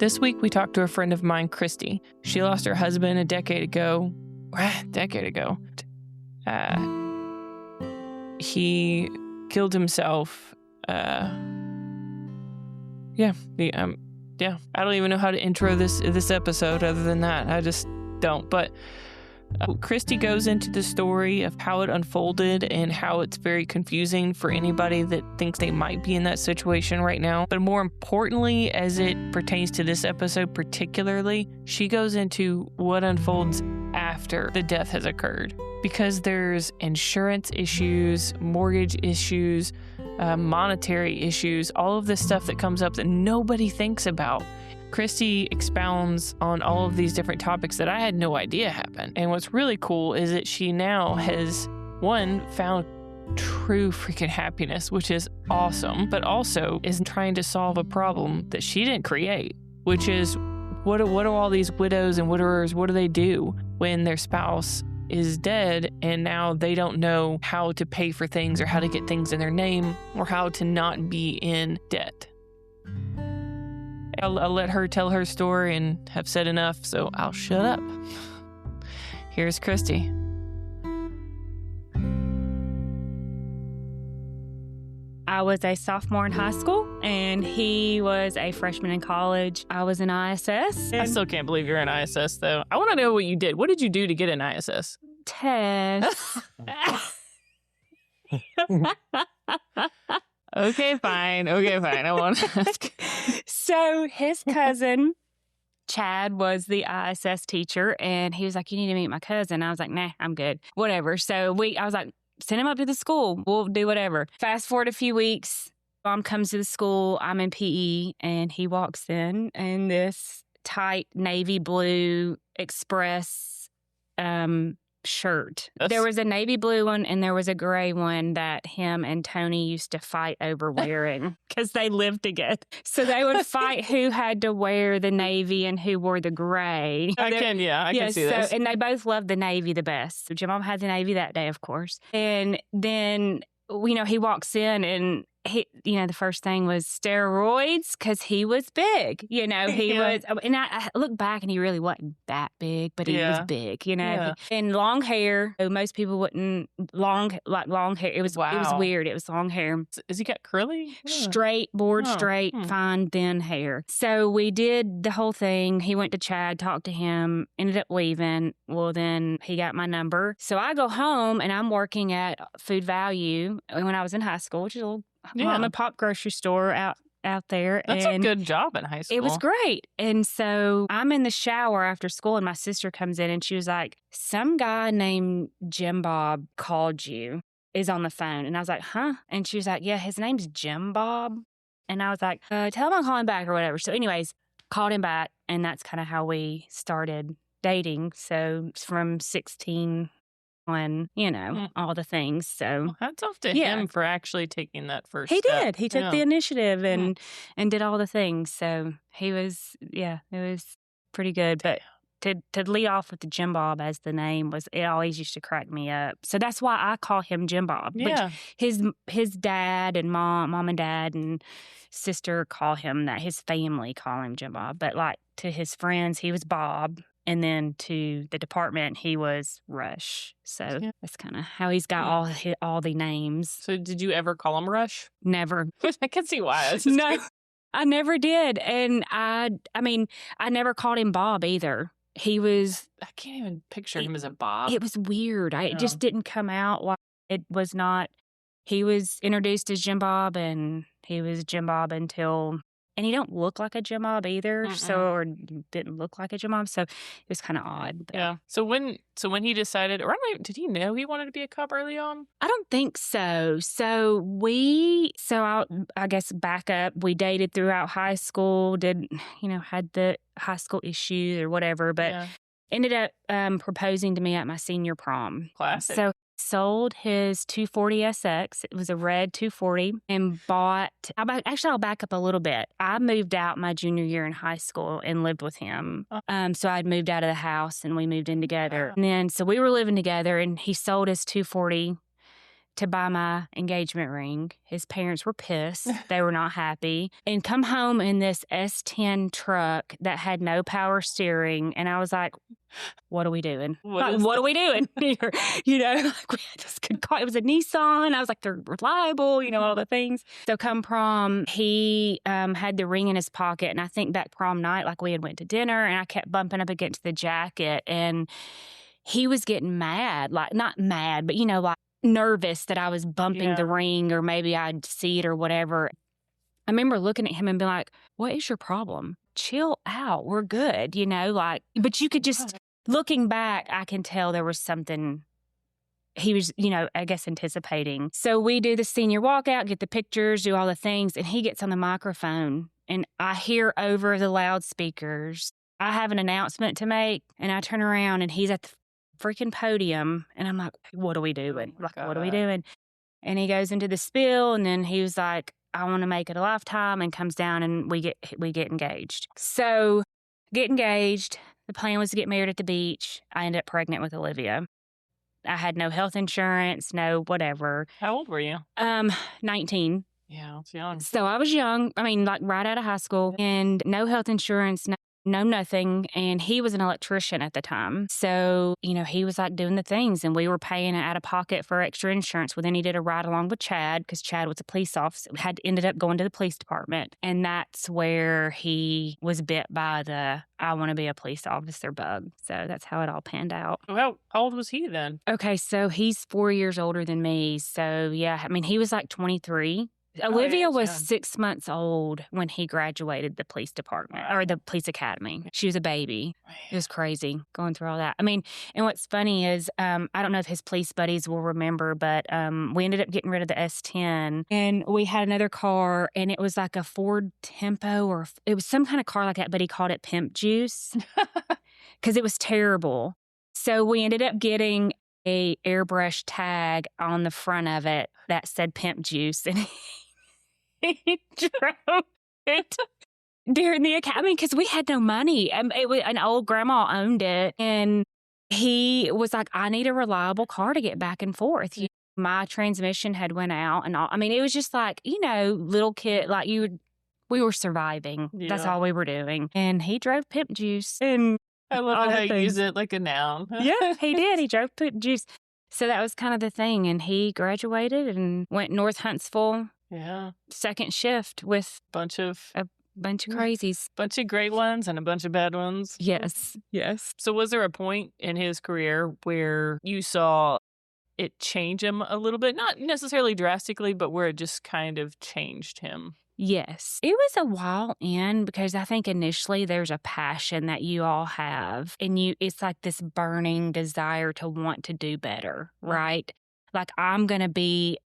This week, we talked to a friend of mine, Christy. She lost her husband a decade ago. He killed himself. I don't even know how to intro this episode other than that. I just don't. But Christy goes into the story of how it unfolded and how it's very confusing for anybody that thinks they might be in that situation right now. But more importantly, as it pertains to this episode particularly, she goes into what unfolds after the death has occurred. Because there's insurance issues, mortgage issues, monetary issues, all of this stuff that comes up that nobody thinks about. Christy expounds on all of these different topics that I had no idea happened. And what's really cool is that she now has, found true freaking happiness, which is awesome, but also is trying to solve a problem that she didn't create, which is what do all these widows and widowers, what do they do when their spouse is dead and now they don't know how to pay for things or how to get things in their name or how to not be in debt? I'll let her tell her story and have said enough, so I'll shut up. Here's Christy. I was a sophomore in high school, and he was a freshman in college. I was in ISS. I still can't believe you're in ISS, though. I want to know what you did. What did you do to get in ISS? Tess. Okay, fine. I won't ask. So his cousin, Chad, was the ISS teacher, and he was like, you need to meet my cousin. I was like, nah, I'm good. Whatever. So I was like, send him up to the school. We'll do whatever. Fast forward a few weeks, Mom comes to the school. I'm in PE, and he walks in this tight navy blue Express shirt. There was a navy blue one and there was a gray one that him and Tony used to fight over wearing because they lived together. So they would fight who had to wear the navy and who wore the gray. I can see this. And they both loved the navy the best. So Jim Mom had the navy that day, of course. And then, he walks in and the first thing was steroids because he was big. He was, and I look back and he really wasn't that big, but he was big, and long hair. Most people wouldn't long hair. It was weird. It was long hair. Has he got curly? Straight, straight, fine, thin hair. So we did the whole thing. He went to Chad, talked to him, ended up leaving. Well, then he got my number. So I go home and I'm working at Food Value when I was in high school, which is a little mom and pop grocery store out there. That's a good job in high school. It was great. And so I'm in the shower after school and my sister comes in and she was like, some guy named Jim Bob called you, is on the phone. And I was like, huh? And she was like, yeah, his name's Jim Bob. And I was like, tell him I'm calling back or whatever. So anyways, called him back. And that's kind of how we started dating. So from 16 on, all the things. So hats off to him for actually taking that first step. He did. He took the initiative and did all the things. So he was, it was pretty good. But to lead off with the Jim Bob as the name it always used to crack me up. So that's why I call him Jim Bob. Yeah. His dad and mom and dad and sister call him that. His family call him Jim Bob. But like to his friends, he was Bob. And then to the department, he was Rush. So that's kind of how he's got all the names. So did you ever call him Rush? Never. I can see why. No, I never did. And I never called him Bob either. He was... I can't even picture him as a Bob. It was weird. It just didn't come out. It was not... He was introduced as Jim Bob, and he was Jim Bob until... And he don't look like a Jim Bob either, or didn't look like a Jim Bob, so it was kind of odd. But. Yeah. So when he decided, or did he know he wanted to be a cop early on? I don't think so. I guess back up. We dated throughout high school. Had the high school issues or whatever, but ended up proposing to me at my senior prom. Classic. So. Sold his 240 SX. It was a red 240 and bought... I'll back up a little bit. I moved out my junior year in high school and lived with him. So I'd moved out of the house and we moved in together. And then, so we were living together and he sold his 240 to buy my engagement ring. His parents were pissed. They were not happy. And come home in this S10 truck that had no power steering. And I was like, what are we doing? What are we doing here? You know, like we had this good car. It was a Nissan. I was like, they're reliable, you know, all the things. So come prom, he had the ring in his pocket. And I think that prom night, like we had went to dinner and I kept bumping up against the jacket and he was getting mad, like not mad, but, you know, like nervous that I was bumping the ring or maybe I'd see it or whatever. I remember looking at him and being like, what is your problem? Chill out. We're good, you know, like, but you could just, looking back, I can tell there was something he was, you know, I guess anticipating. So we do the senior walkout, get the pictures, do all the things, and he gets on the microphone and I hear over the loudspeakers, I have an announcement to make, and I turn around and he's at the freaking podium and I'm like, what are we doing? What are we doing? And he goes into the spiel and then he was like, I want to make it a lifetime, and comes down and we get engaged. So get engaged. The plan was to get married at the beach. I ended up pregnant with Olivia. I had no health insurance, no whatever. How old were you? 19. Yeah, it's young. So I was young. I mean, like right out of high school, and no health insurance, no nothing. And he was an electrician at the time. So, you know, he was like doing the things and we were paying out of pocket for extra insurance. Well, then he did a ride along with Chad because Chad was a police officer, ended up going to the police department. And that's where he was bit by the, I want to be a police officer bug. So that's how it all panned out. Well, how old was he then? Okay, so he's 4 years older than me. So yeah, I mean, he was like 23. Olivia was 6 months old when he graduated the police department or the police academy. She was a baby. It was crazy going through all that. I mean, and what's funny is, I don't know if his police buddies will remember, but we ended up getting rid of the S10 and we had another car and it was like a Ford Tempo or it was some kind of car like that, but he called it Pimp Juice because it was terrible. So we ended up getting a airbrush tag on the front of it that said Pimp Juice, and he drove it during the academy because we had no money. It was, an old grandma owned it, and he was like, I need a reliable car to get back and forth. My transmission had went out and all. I mean, it was just like, you know, little kid, like we were surviving. Yeah. That's all we were doing. And he drove Pimp Juice. And I love how you use it like a noun. Yeah, he did. He drove Pimp Juice. So that was kind of the thing. And he graduated and went North Huntsville. Yeah. Second shift with a bunch of crazies. Bunch of great ones and a bunch of bad ones. Yes. So was there a point in his career where you saw it change him a little bit? Not necessarily drastically, but where it just kind of changed him? Yes. It was a while in because I think initially there's a passion that you all have and it's like this burning desire to want to do better, right? Like I'm going to be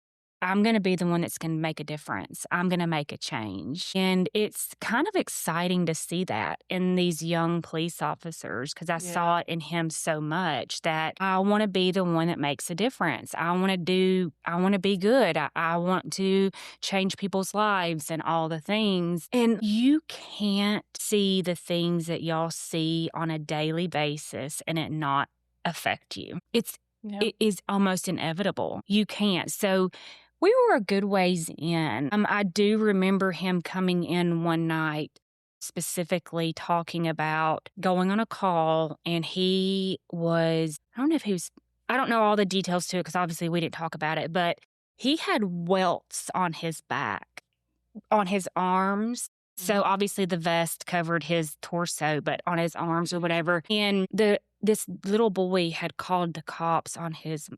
the one that's going to make a difference. I'm going to make a change. And it's kind of exciting to see that in these young police officers because I saw it in him so much that I want to be the one that makes a difference. I want to be good. I want to change people's lives and all the things. And you can't see the things that y'all see on a daily basis and it not affect you. It is almost inevitable. You can't. So we were a good ways in. I do remember him coming in one night specifically talking about going on a call, and I don't know all the details to it because obviously we didn't talk about it, but he had welts on his back, on his arms. So obviously the vest covered his torso, but on his arms or whatever. And this little boy had called the cops on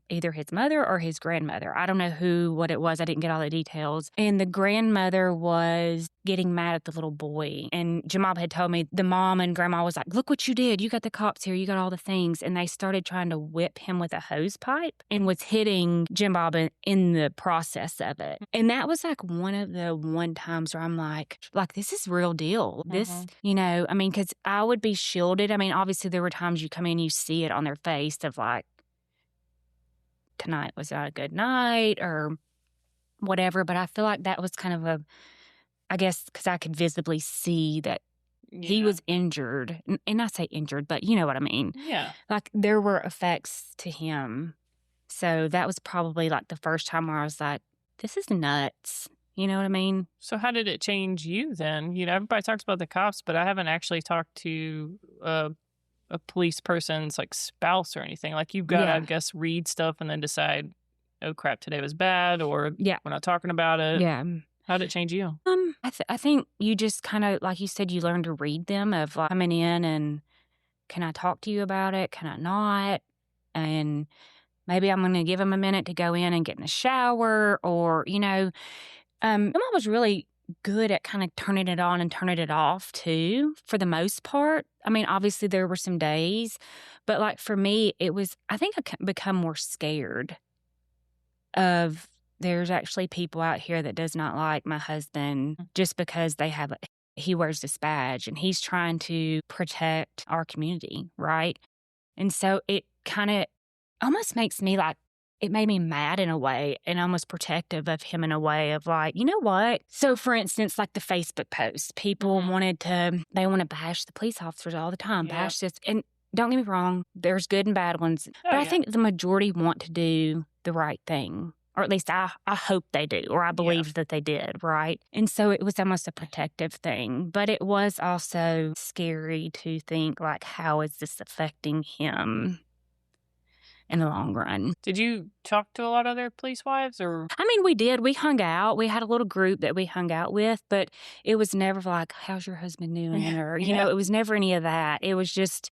either his mother or his grandmother. I don't know what it was. I didn't get all the details. And the grandmother was getting mad at the little boy. And Jamal had told me the mom and grandma was like, look what you did. You got the cops here. You got all the things. And they started trying to whip him with a hose pipe and was hitting Jim Bob in the process of it. And that was like one of the times where I'm like, this is real deal. This, I mean, because I would be shielded. I mean, obviously there were times you come in, you see it on their face of like, tonight was not a good night or whatever. But I feel like that was kind of I guess because I could visibly see that he was injured. And I say injured, but you know what I mean. Yeah. Like there were effects to him So that was probably like the first time where I was like, this is nuts. You know what I mean? So how did it change you then? Everybody talks about the cops, but I haven't actually talked to a police person's like spouse or anything. Like you've got to, I guess, read stuff and then decide, oh crap, today was bad, or we're not talking about it. Yeah. How did it change you? I think you just kind of, like you said, you learn to read them of like coming in and can I talk to you about it? Can I not? And maybe I'm going to give them a minute to go in and get in the shower, or, Mom was really good at kind of turning it on and turning it off too, for the most part. I mean, obviously there were some days, but like for me, it was, I think I become more scared of there's actually people out here that does not like my husband just because he wears this badge and he's trying to protect our community, right? And so it kind of almost makes me like, it made me mad in a way and almost protective of him in a way of like, you know what? So for instance, like the Facebook post, people they want to bash the police officers all the time, bash this. And don't get me wrong, there's good and bad ones. But I think the majority want to do the right thing. Or at least I hope they do, or I believe that they did, right? And so it was almost a protective thing. But it was also scary to think, like, how is this affecting him in the long run? Did you talk to a lot of other police wives, or? I mean, we did. We hung out. We had a little group that we hung out with, but it was never like, how's your husband doing? Or, it was never any of that. It was just,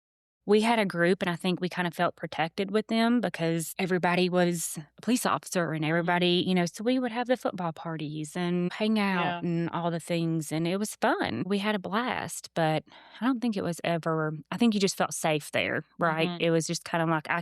we had a group, and I think we kind of felt protected with them because everybody was a police officer and everybody, so we would have the football parties and hang out and all the things. And it was fun. We had a blast, but I don't think it was ever, I think you just felt safe there, right? It was just kind of like, I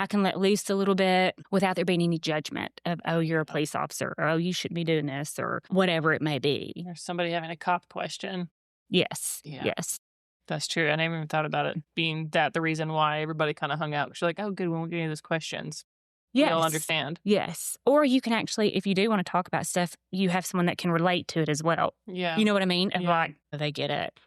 can let loose a little bit without there being any judgment of, oh, you're a police officer, or, oh, you shouldn't be doing this, or whatever it may be. Or somebody having a cop question. Yes. Yeah. Yes. That's true. I never even thought about it being the reason why everybody kind of hung out. She's like, oh, good, we won't get any of those questions. Yes. You'll understand. Yes. Or you can actually, if you do want to talk about stuff, you have someone that can relate to it as well. Yeah. You know what I mean? And like, they get it,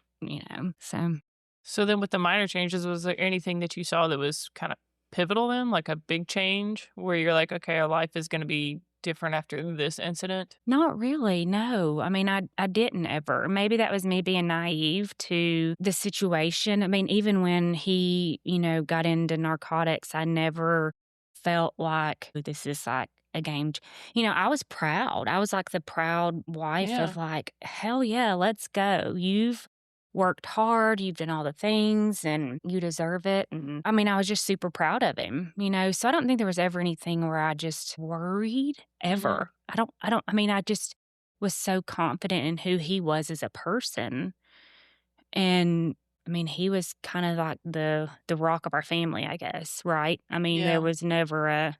So then with the minor changes, was there anything that you saw that was kind of pivotal then? Like a big change where you're like, okay, our life is going to be different after this incident? Not really, no. I mean, I didn't ever. Maybe that was me being naive to the situation. I mean, even when he, got into narcotics, I never felt like this is like a game. I was proud. I was like the proud wife of like, hell yeah, let's go. You've worked hard, you've done all the things, and you deserve it. And I mean, I was just super proud of him, so I don't think there was ever anything where I just worried ever. I just was so confident in who he was as a person. And I mean, he was kind of like the rock of our family, I guess, right? I mean, there was never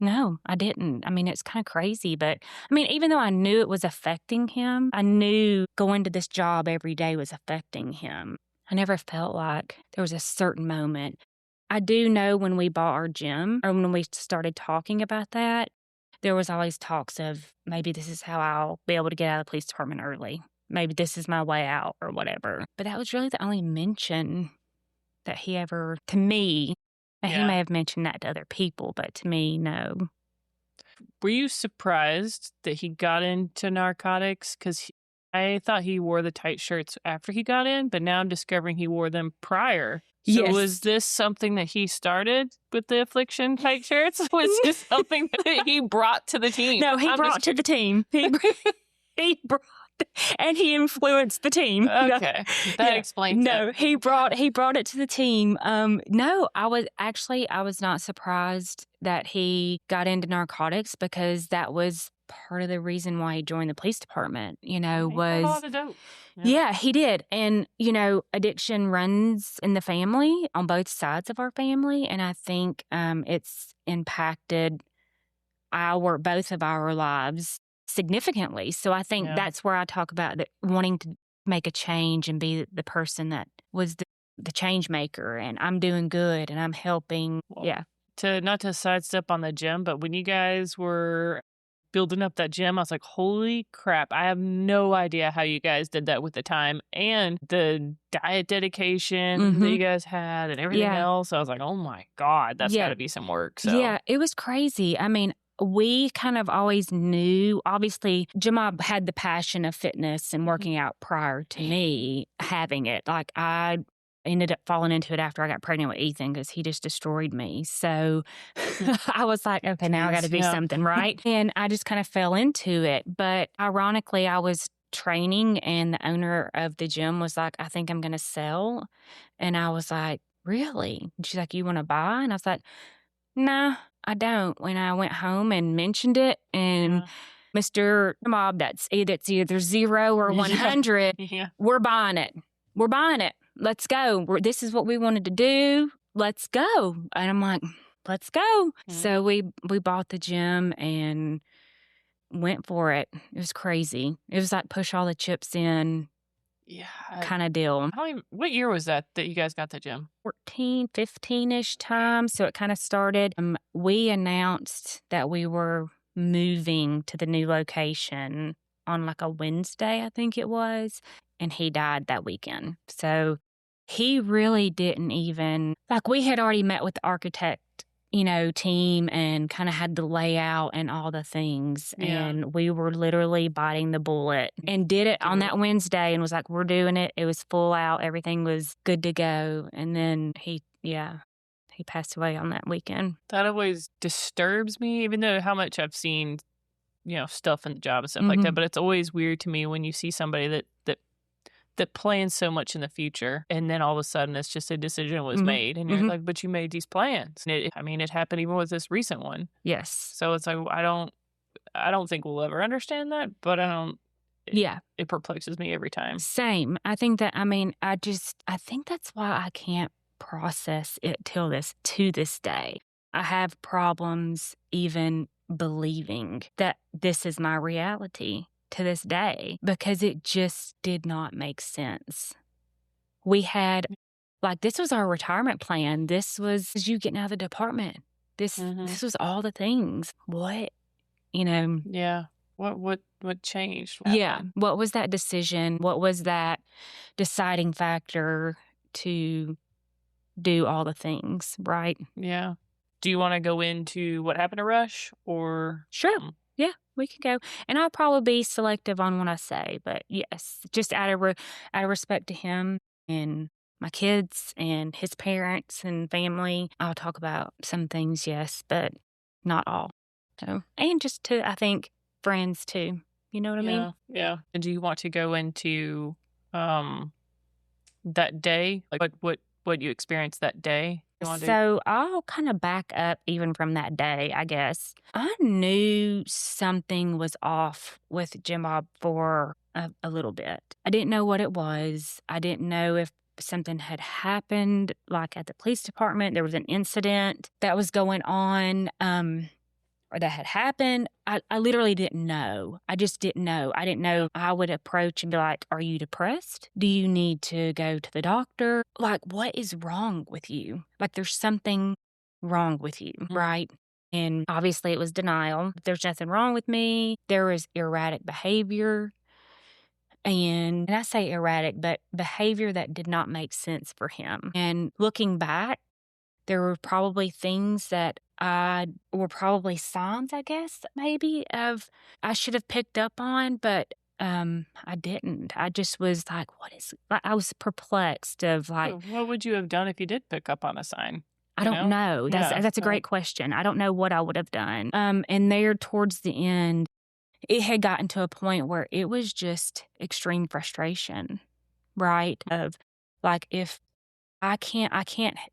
no, I didn't. I mean, it's kind of crazy, but I mean, even though I knew it was affecting him, I knew going to this job every day was affecting him. I never felt like there was a certain moment. I do know when we bought our gym, or when we started talking about that, there was always talks of maybe this is how I'll be able to get out of the police department early. Maybe this is my way out or whatever. But that was really the only mention that he ever, to me. He may have mentioned that to other people, but to me, no. Were you surprised that he got into narcotics? Because I thought he wore the tight shirts after he got in, but now I'm discovering he wore them prior. So was this something that he started with the affliction tight shirts? Was this something that he brought to the team? No, he brought to the team. He brought. And he influenced the team. Okay, that explains it. No, he brought it to the team. No, I was not surprised that he got into narcotics, because that was part of the reason why he joined the police department. He got a lot of dope. Yeah, he did. And, addiction runs in the family, on both sides of our family. And I think it's impacted both of our lives significantly. So I think that's where I talk about wanting to make a change and be the person that was the change maker, and I'm doing good and I'm helping. Well, not to sidestep on the gym, but when you guys were building up that gym, I was like, holy crap, I have no idea how you guys did that with the time and the diet dedication that you guys had and everything else. I was like, oh my God, that's got to be some work. So yeah, it was crazy. I mean, we kind of always knew, obviously, Jamal had the passion of fitness and working out prior to me having it. Like, I ended up falling into it after I got pregnant with Ethan because he just destroyed me. So I was like, okay, now I got to do something, right? And I just kind of fell into it. But ironically, I was training and the owner of the gym was like, I think I'm going to sell. And I was like, really? And she's like, you want to buy? And I was like, nah, I don't. When I went home and mentioned it, and Mr. Mob, that's either 0 or 100, we're buying it. We're buying it. Let's go. This is what we wanted to do. Let's go. And I'm like, let's go. So we bought the gym and went for it. It was crazy. It was like push all the chips in kind of deal. What year was that you guys got the gym? 14, 15-ish time. So it kind of started. We announced that we were moving to the new location on like a Wednesday, I think it was. And he died that weekend. So he really didn't even, like, we had already met with the architect, team and kind of had the layout and all the things. And we were literally biting the bullet and did it on that Wednesday and was like, we're doing it. It was full out. Everything was good to go. And then he passed away on that weekend. That always disturbs me, even though how much I've seen, stuff in the job and stuff like that. But it's always weird to me when you see somebody that plans so much in the future, and then all of a sudden it's just a decision was made, and you're like, but you made these plans. And it happened even with this recent one. Yes. So it's like I don't think we'll ever understand that, but it perplexes me every time. Same. I think that I think that's why I can't process it to this day. I have problems even believing that this is my reality to this day because it just did not make sense. We had, this was our retirement plan. This was you getting out of the department. This was all the things. What? Yeah. What changed? What was that decision? What was that deciding factor to do all the things, right? Yeah. Do you want to go into what happened to Rush or? Sure. Yeah, we could go. And I'll probably be selective on what I say, but yes, just out of respect to him and my kids and his parents and family, I'll talk about some things, yes, but not all. So, and just to, I think, friends too. You know what I mean? Yeah. And do you want to go into that day? Like what you experienced that day? So I'll kind of back up even from that day, I guess. I knew something was off with Jim Bob for a little bit. I didn't know what it was. I didn't know if something had happened, like at the police department. There was an incident that was going on or that had happened. I literally didn't know. I just didn't know. I didn't know. I would approach and be like, are you depressed? Do you need to go to the doctor? Like, what is wrong with you? Like, there's something wrong with you, right? And obviously it was denial. There's nothing wrong with me. There was erratic behavior. And I say erratic, but behavior that did not make sense for him. And looking back, there were probably things that were probably signs, I guess, maybe, of I should have picked up on, but I didn't. I just was like, I was perplexed of like. What would you have done if you did pick up on a sign? I don't know. That's a great question. I don't know what I would have done. And there towards the end, it had gotten to a point where it was just extreme frustration, right? Of like, if I can't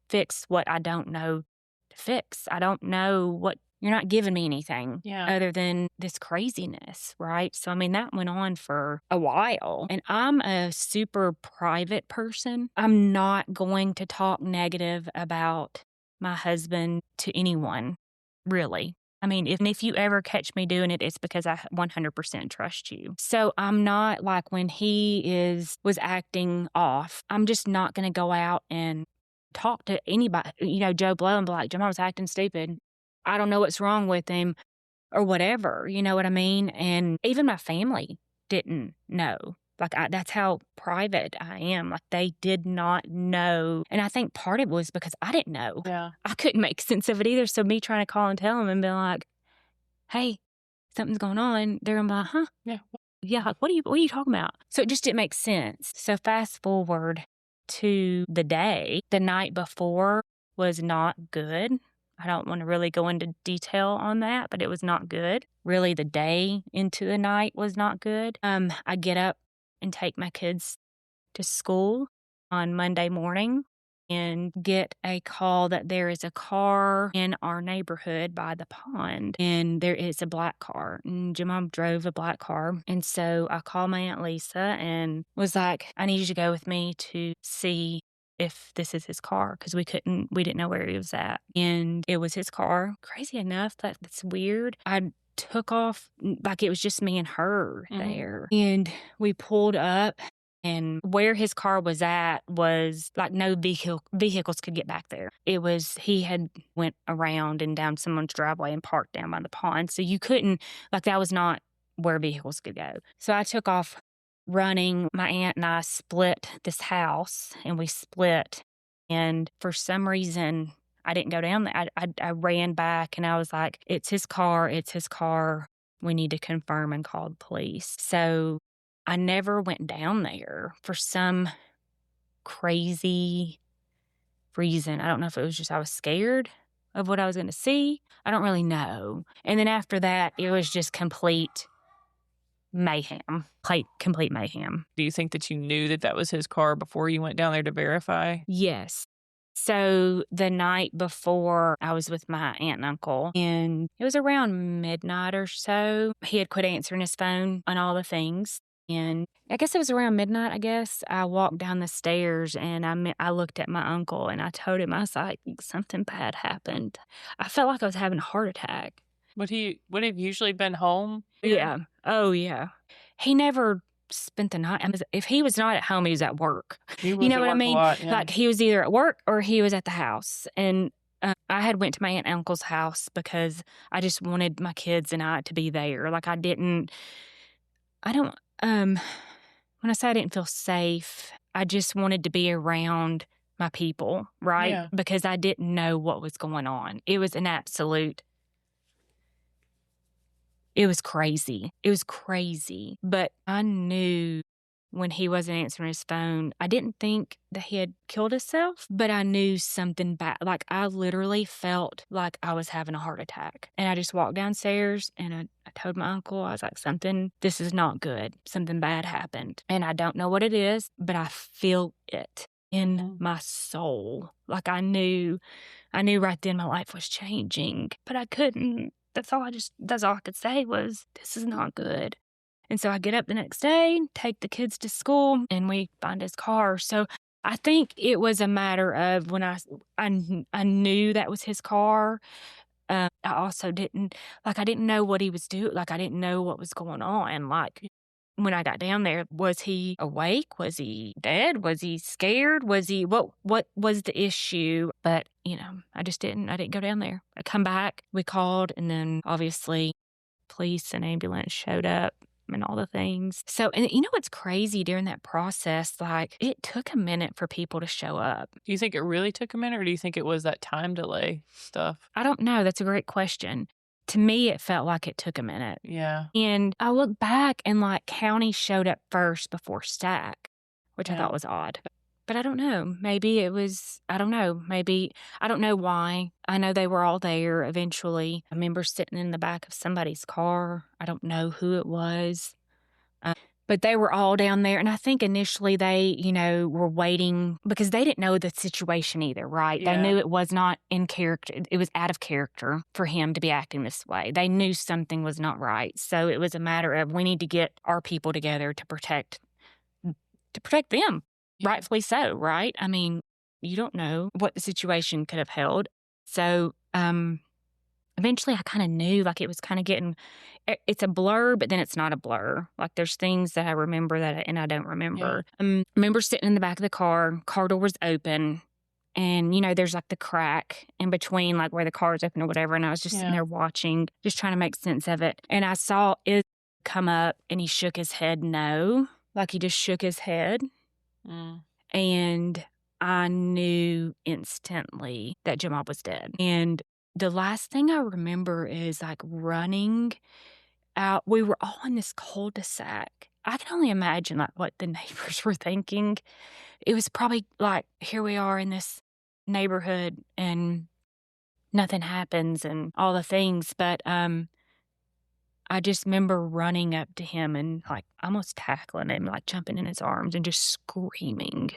fix what I don't know to fix. I don't know what, you're not giving me anything other than this craziness, right? So, that went on for a while. And I'm a super private person. I'm not going to talk negative about my husband to anyone, really. If you ever catch me doing it, it's because I 100% trust you. So I'm not like when he was acting off, I'm just not going to go out and talk to anybody, Joe Blow, and be like, Jamal was acting stupid. I don't know what's wrong with him. or whatever. You know what I mean? And even my family didn't know. Like, that's how private I am. Like, they did not know. And I think part of it was because I didn't know. Yeah. I couldn't make sense of it either. So me trying to call and tell them and be like, hey, something's going on. They're gonna be like, huh? Yeah. Yeah, like, what are you talking about? So it just didn't make sense. So fast forward to the day. The night before was not good. I don't want to really go into detail on that, but it was not good. Really, the day into the night was not good. I get up and take my kids to school on Monday morning and get a call that there is a car in our neighborhood by the pond, and there is a black car, and Jim Mom drove a black car. And so I called my Aunt Lisa and was like, I need you to go with me to see if this is his car, because we didn't know where he was at. And it was his car. Crazy enough, that's weird. I took off, like, it was just me and her there. And we pulled up, and where his car was at was like no vehicles could get back there. It was, he had went around and down someone's driveway and parked down by the pond. So you couldn't, like, that was not where vehicles could go. So I took off running. My aunt and I split this house, and we split. And for some reason, I didn't go down there. I ran back, and I was like, it's his car. It's his car. We need to confirm, and call the police. So I never went down there for some crazy reason. I don't know if it was just I was scared of what I was going to see. I don't really know. And then after that, it was just complete mayhem. Complete mayhem. Do you think that you knew that that was his car before you went down there to verify? Yes. So the night before, I was with my aunt and uncle, and it was around midnight or so. He had quit answering his phone on all the things. And I guess it was around midnight, I guess. I walked down the stairs, and I looked at my uncle, and I told him, I was like, something bad happened. I felt like I was having a heart attack. Would he have usually been home? Yeah. Oh, yeah. He never spent the night. I mean, if he was not at home, he was at work. You know what I mean? Lot, yeah. Like, he was either at work or he was at the house. And I had went to my aunt and uncle's house because I just wanted my kids and I to be there. Like, when I say I didn't feel safe, I just wanted to be around my people, right? Yeah. Because I didn't know what was going on. It was it was crazy. It was crazy. But I knew when he wasn't answering his phone, I didn't think that he had killed himself, but I knew something bad. Like, I literally felt like I was having a heart attack. And I just walked downstairs, and I told my uncle, I was like, this is not good. Something bad happened. And I don't know what it is, but I feel it in my soul. Like, I knew right then my life was changing, but I couldn't. That's all I could say was, this is not good. And so I get up the next day, take the kids to school, and we find his car. So I think it was a matter of when I knew that was his car. I also didn't know what he was doing. Like, I didn't know what was going on. Like, when I got down there, was he awake? Was he dead? Was he scared? Was he, what was the issue? But, I didn't go down there. I come back, we called, and then obviously police and ambulance showed up and all the things. So, and what's crazy during that process, like, it took a minute for people to show up. Do you think it really took a minute, or do you think it was that time delay stuff? I don't know. That's a great question. To me, it felt like it took a minute. Yeah. And I look back, and like, county showed up first before Stack, which I thought was odd. But I don't know. Maybe it was, I don't know. Maybe, I don't know why. I know they were all there eventually. I remember sitting in the back of somebody's car. I don't know who it was. But they were all down there. And I think initially they, were waiting because they didn't know the situation either, right? Yeah. They knew it was not in character. It was out of character for him to be acting this way. They knew something was not right. So it was a matter of, we need to get our people together to protect them. Yeah. Rightfully so, right? I mean, you don't know what the situation could have held. So eventually I kind of knew, like, it was kind of getting, it's a blur, but then it's not a blur. Like, there's things that I remember and I don't remember. Yeah. I remember sitting in the back of the car door was open, And, there's like the crack in between, like where the car's open or whatever. And I was just sitting there watching, just trying to make sense of it. And I saw it come up and he shook his head no. Like he just shook his head. And I knew instantly that Jamal was dead. And the last thing I remember is like running out. We were all in this cul-de-sac. I can only imagine like what the neighbors were thinking. It was probably like, here we are in this neighborhood and nothing happens and all the things. But I just remember running up to him and like almost tackling him, like jumping in his arms and just screaming.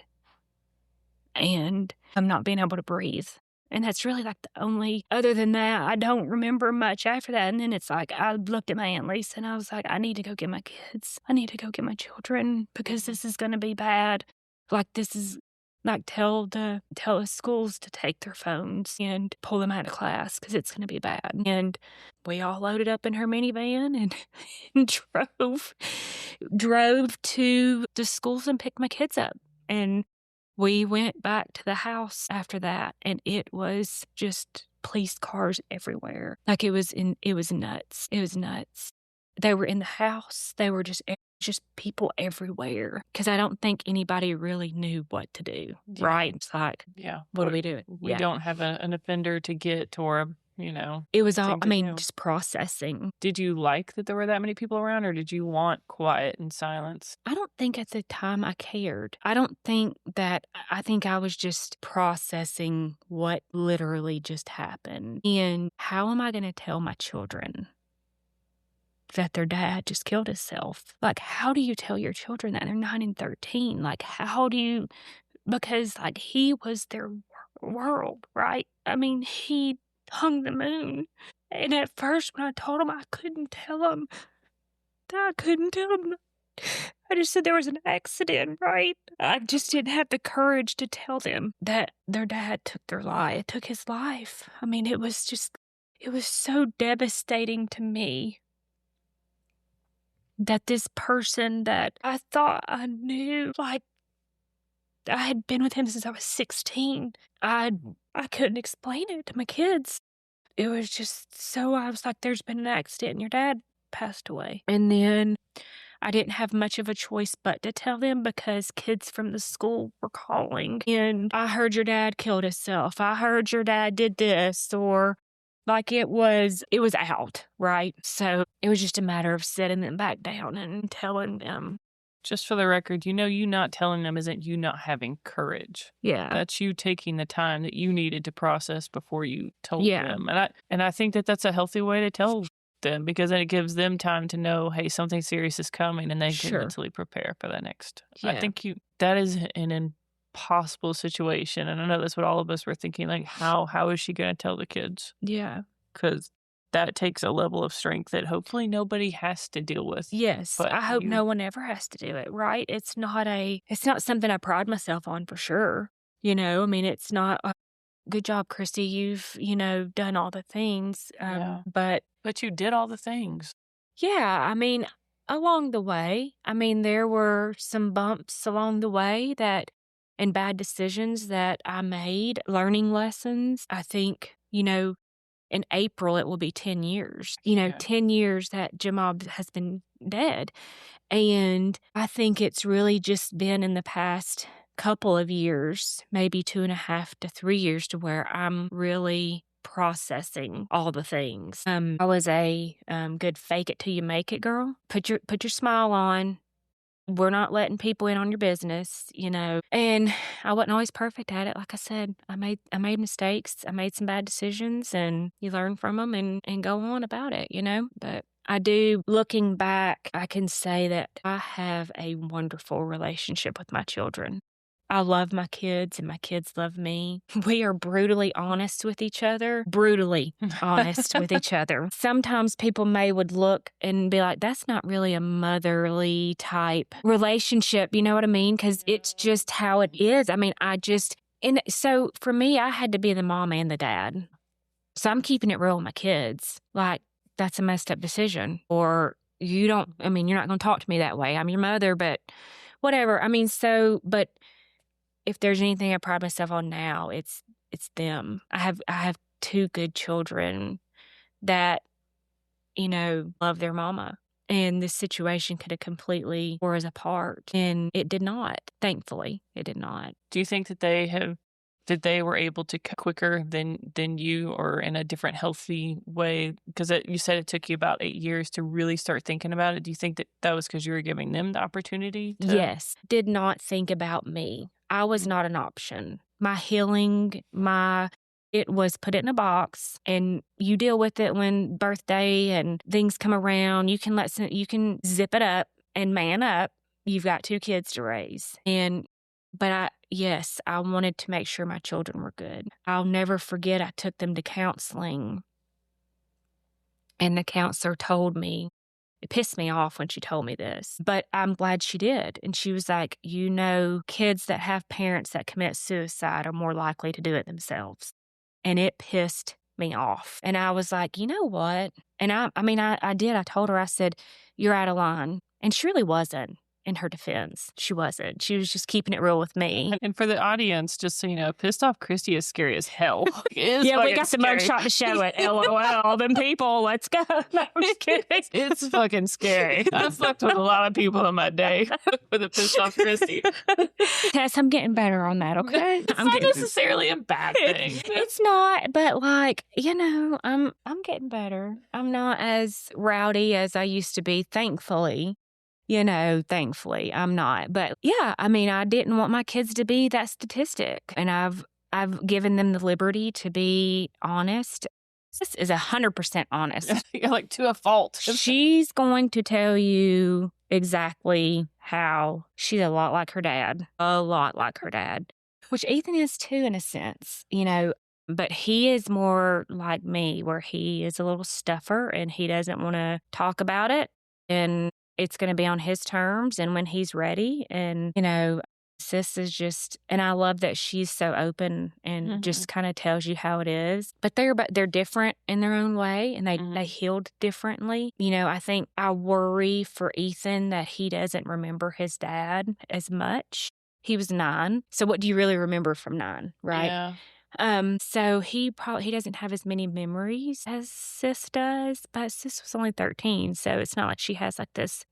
And I'm not being able to breathe. And that's really like the only, other than that, I don't remember much after that. And then it's like, I looked at my Aunt Lisa and I was like, I need to go get my kids. I need to go get my children because this is going to be bad. Like this is like tell the schools to take their phones and pull them out of class because it's going to be bad. And we all loaded up in her minivan and drove to the schools and picked my kids up. And we went back to the house after that, and it was just police cars everywhere. Like it was nuts. It was nuts. They were in the house. They were just people everywhere. Because I don't think anybody really knew what to do. Yeah. Right? It's like, what do we do? We don't have an offender to get or it was all, just processing. Did you like that there were that many people around, or did you want quiet and silence? I don't think at the time I cared. I think I was just processing what literally just happened. And how am I going to tell my children that their dad just killed himself? Like, how do you tell your children that? They're 9 and 13. Like, how do you, because like he was their world, right? He hung the moon. And at first when I told him, I couldn't tell him. I just said there was an accident, right? I just didn't have the courage to tell them that their dad took his life. It was so devastating to me that this person that I thought I knew, like I had been with him since I was 16. I couldn't explain it to my kids. It was just so, I was like, there's been an accident and your dad passed away. And then I didn't have much of a choice but to tell them because kids from the school were calling. And I heard your dad killed himself. I heard your dad did this, or like it was out, right? So it was just a matter of setting them back down and telling them. Just for the record, you not telling them isn't you not having courage. Yeah. That's you taking the time that you needed to process before you told them. And I think that that's a healthy way to tell them, because then it gives them time to know, hey, something serious is coming, and they can mentally prepare for the next. Yeah. I think that is an impossible situation. And I know that's what all of us were thinking, like, how is she going to tell the kids? Yeah. Because that takes a level of strength that hopefully nobody has to deal with. Yes. But I hope no one ever has to do it, right? It's not something I pride myself on for sure. It's not, good job, Christy. You've, done all the things. But you did all the things. Yeah. Along the way, there were some bumps along the way and bad decisions that I made, learning lessons. I think, in April, it will be 10 years. 10 years that Jamal has been dead. And I think it's really just been in the past couple of years, maybe 2.5 to 3 years, to where I'm really processing all the things. I was a good fake it till you make it girl. Put your smile on. We're not letting people in on your business, And I wasn't always perfect at it. Like I said, I made mistakes. I made some bad decisions, and you learn from them and go on about it, But I do, looking back, I can say that I have a wonderful relationship with my children. I love my kids and my kids love me. We are brutally honest with each other. Sometimes people would look and be like, that's not really a motherly type relationship. You know what I mean? Because it's just how it is. And so for me, I had to be the mom and the dad. So I'm keeping it real with my kids. Like, that's a messed up decision. Or you're not going to talk to me that way. I'm your mother, but whatever. But if there's anything I pride myself on now, it's them. I have 2 good children that, love their mama. And this situation could have completely tore us apart. And it did not. Thankfully, it did not. Do you think that they were able to cut quicker than you, or in a different healthy way? Because you said it took you about 8 years to really start thinking about it. Do you think that was because you were giving them the opportunity to? Yes. Did not think about me. I was not an option. My healing, it was put it in a box, and you deal with it when birthday and things come around. You can zip it up and man up. You've got 2 kids to raise. But I wanted to make sure my children were good. I'll never forget, I took them to counseling, and the counselor told me, it pissed me off when she told me this, but I'm glad she did. And she was like, kids that have parents that commit suicide are more likely to do it themselves. And it pissed me off. And I was like, you know what? And I did. I told her, I said, you're out of line. And she really wasn't. In her defense, she wasn't. She was just keeping it real with me. And for the audience, just so you know, pissed off Christy is scary as hell. Yeah, we got the mugshot to show it. LOL, them people, let's go. No, I'm just kidding. It's fucking scary. I fucked with a lot of people in my day with a pissed off Christy. Tess, I'm getting better on that, okay? It's not necessarily a bad thing. It's not, but I'm getting better. I'm not as rowdy as I used to be, thankfully. Thankfully, I'm not. But yeah, I didn't want my kids to be that statistic. And I've given them the liberty to be honest. This is 100% honest. Like to a fault. She's going to tell you exactly how she's a lot like her dad. A lot like her dad. Which Ethan is too, in a sense, But he is more like me, where he is a little stuffer and he doesn't want to talk about it. And it's going to be on his terms and when he's ready. And, sis is just, and I love that she's so open and just kind of tells you how it is. But they're different in their own way, and they healed differently. I think I worry for Ethan that he doesn't remember his dad as much. He was 9. So what do you really remember from 9, right? Yeah. So he doesn't have as many memories as sis does, but sis was only 13, so it's not like she has like this,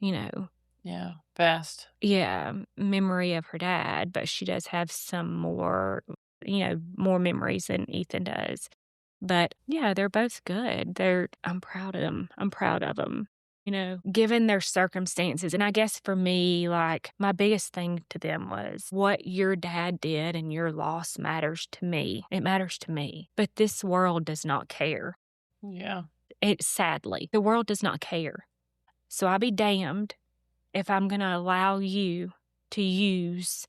fast. Yeah, memory of her dad, but she does have some more, more memories than Ethan does. But yeah, they're both good. I'm proud of them. Given their circumstances. And I guess for me, like, my biggest thing to them was what your dad did and your loss matters to me. It matters to me. But this world does not care. Yeah. Sadly, the world does not care. So I'll be damned if I'm going to allow you to use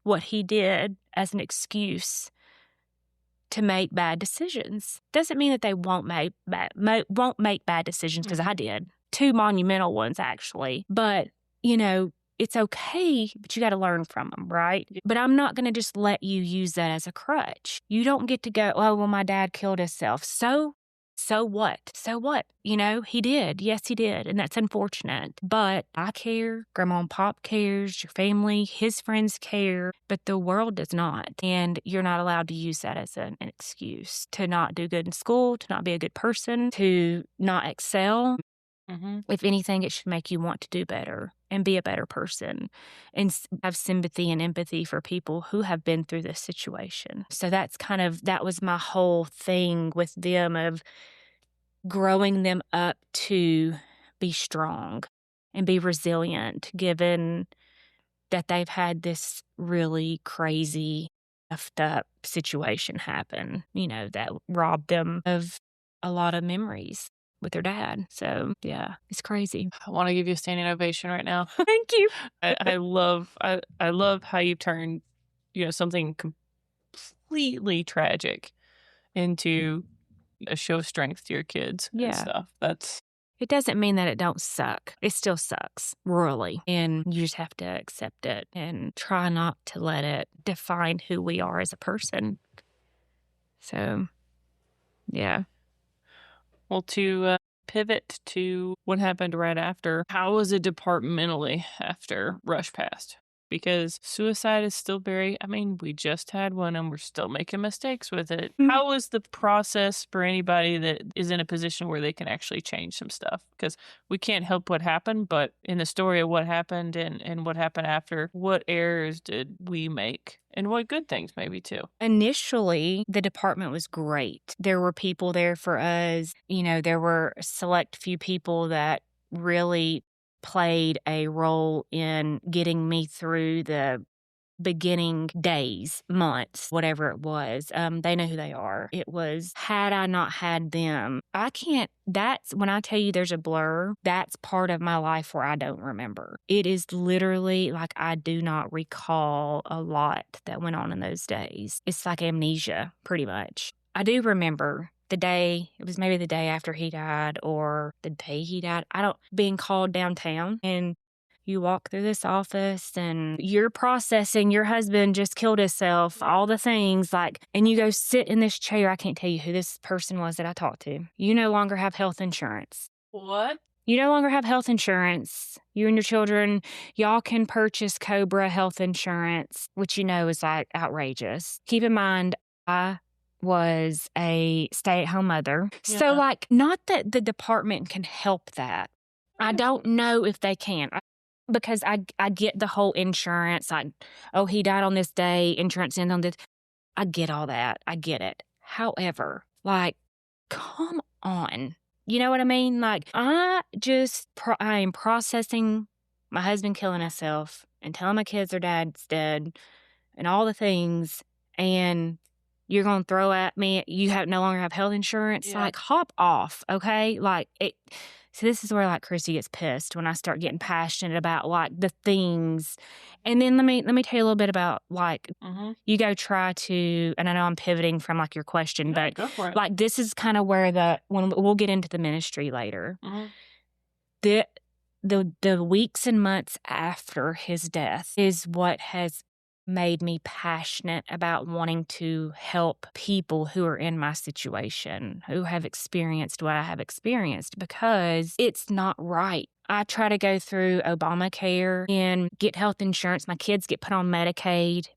what he did as an excuse to make bad decisions. Doesn't mean that they won't make bad decisions, because I did. 2 monumental ones, actually. But, it's okay, but you got to learn from them, right? But I'm not going to just let you use that as a crutch. You don't get to go, oh, well, my dad killed himself. So what? So what? He did. Yes, he did. And that's unfortunate. But I care. Grandma and Pop cares. Your family, his friends care. But the world does not. And you're not allowed to use that as an excuse to not do good in school, to not be a good person, to not excel. If anything, it should make you want to do better and be a better person and have sympathy and empathy for people who have been through this situation. So that was my whole thing with them, of growing them up to be strong and be resilient, given that they've had this really crazy, effed up situation happen, that robbed them of a lot of memories with their dad. So yeah, it's crazy. I want to give you a standing ovation right now. Thank you. I love how you turned, something completely tragic into a show of strength to your kids and stuff. It doesn't mean that it don't suck. It still sucks royally. And you just have to accept it and try not to let it define who we are as a person. So, yeah. Well, to pivot to what happened right after, how was it departmentally after Rush passed? because suicide is still we just had one and we're still making mistakes with it. How is the process for anybody that is in a position where they can actually change some stuff? Because we can't help what happened, but in the story of what happened and what happened after, what errors did we make? And what good things maybe too? Initially, the department was great. There were people there for us. There were a select few people that really played a role in getting me through the beginning days, months, whatever it was. They know who they are. It was, had I not had them, that's when I tell you there's a blur, that's part of my life where I don't remember. It is literally like I do not recall a lot that went on in those days. It's like amnesia, pretty much. I do remember the day, it was maybe the day after he died or the day he died, being called downtown, and you walk through this office and you're processing your husband just killed himself, all the things, and you go sit in this chair. I can't tell you who this person was that I talked to. You no longer have health insurance. What? You no longer have health insurance. You and your children, y'all can purchase Cobra health insurance, which is outrageous. Keep in mind, I was a stay-at-home mother. Yeah. So not that the department can help that. I don't know if they can. Because I get the whole insurance, he died on this day, insurance ends on this. I get all that. I get it. However, come on. You know what I mean? I am processing my husband killing himself and telling my kids their dad's dead and all the things, and you're going to throw at me, you no longer have health insurance? Yeah. Hop off, okay? So this is where Christy gets pissed when I start getting passionate about the things. And then let me tell you a little bit about you go try to, and I know I'm pivoting from your question, but go for it. This is kind of where when we'll get into the ministry later. Mm-hmm. The weeks and months after his death is what has made me passionate about wanting to help people who are in my situation, who have experienced what I have experienced, because it's not right. I try to go through Obamacare and get health insurance. My kids get put on Medicaid.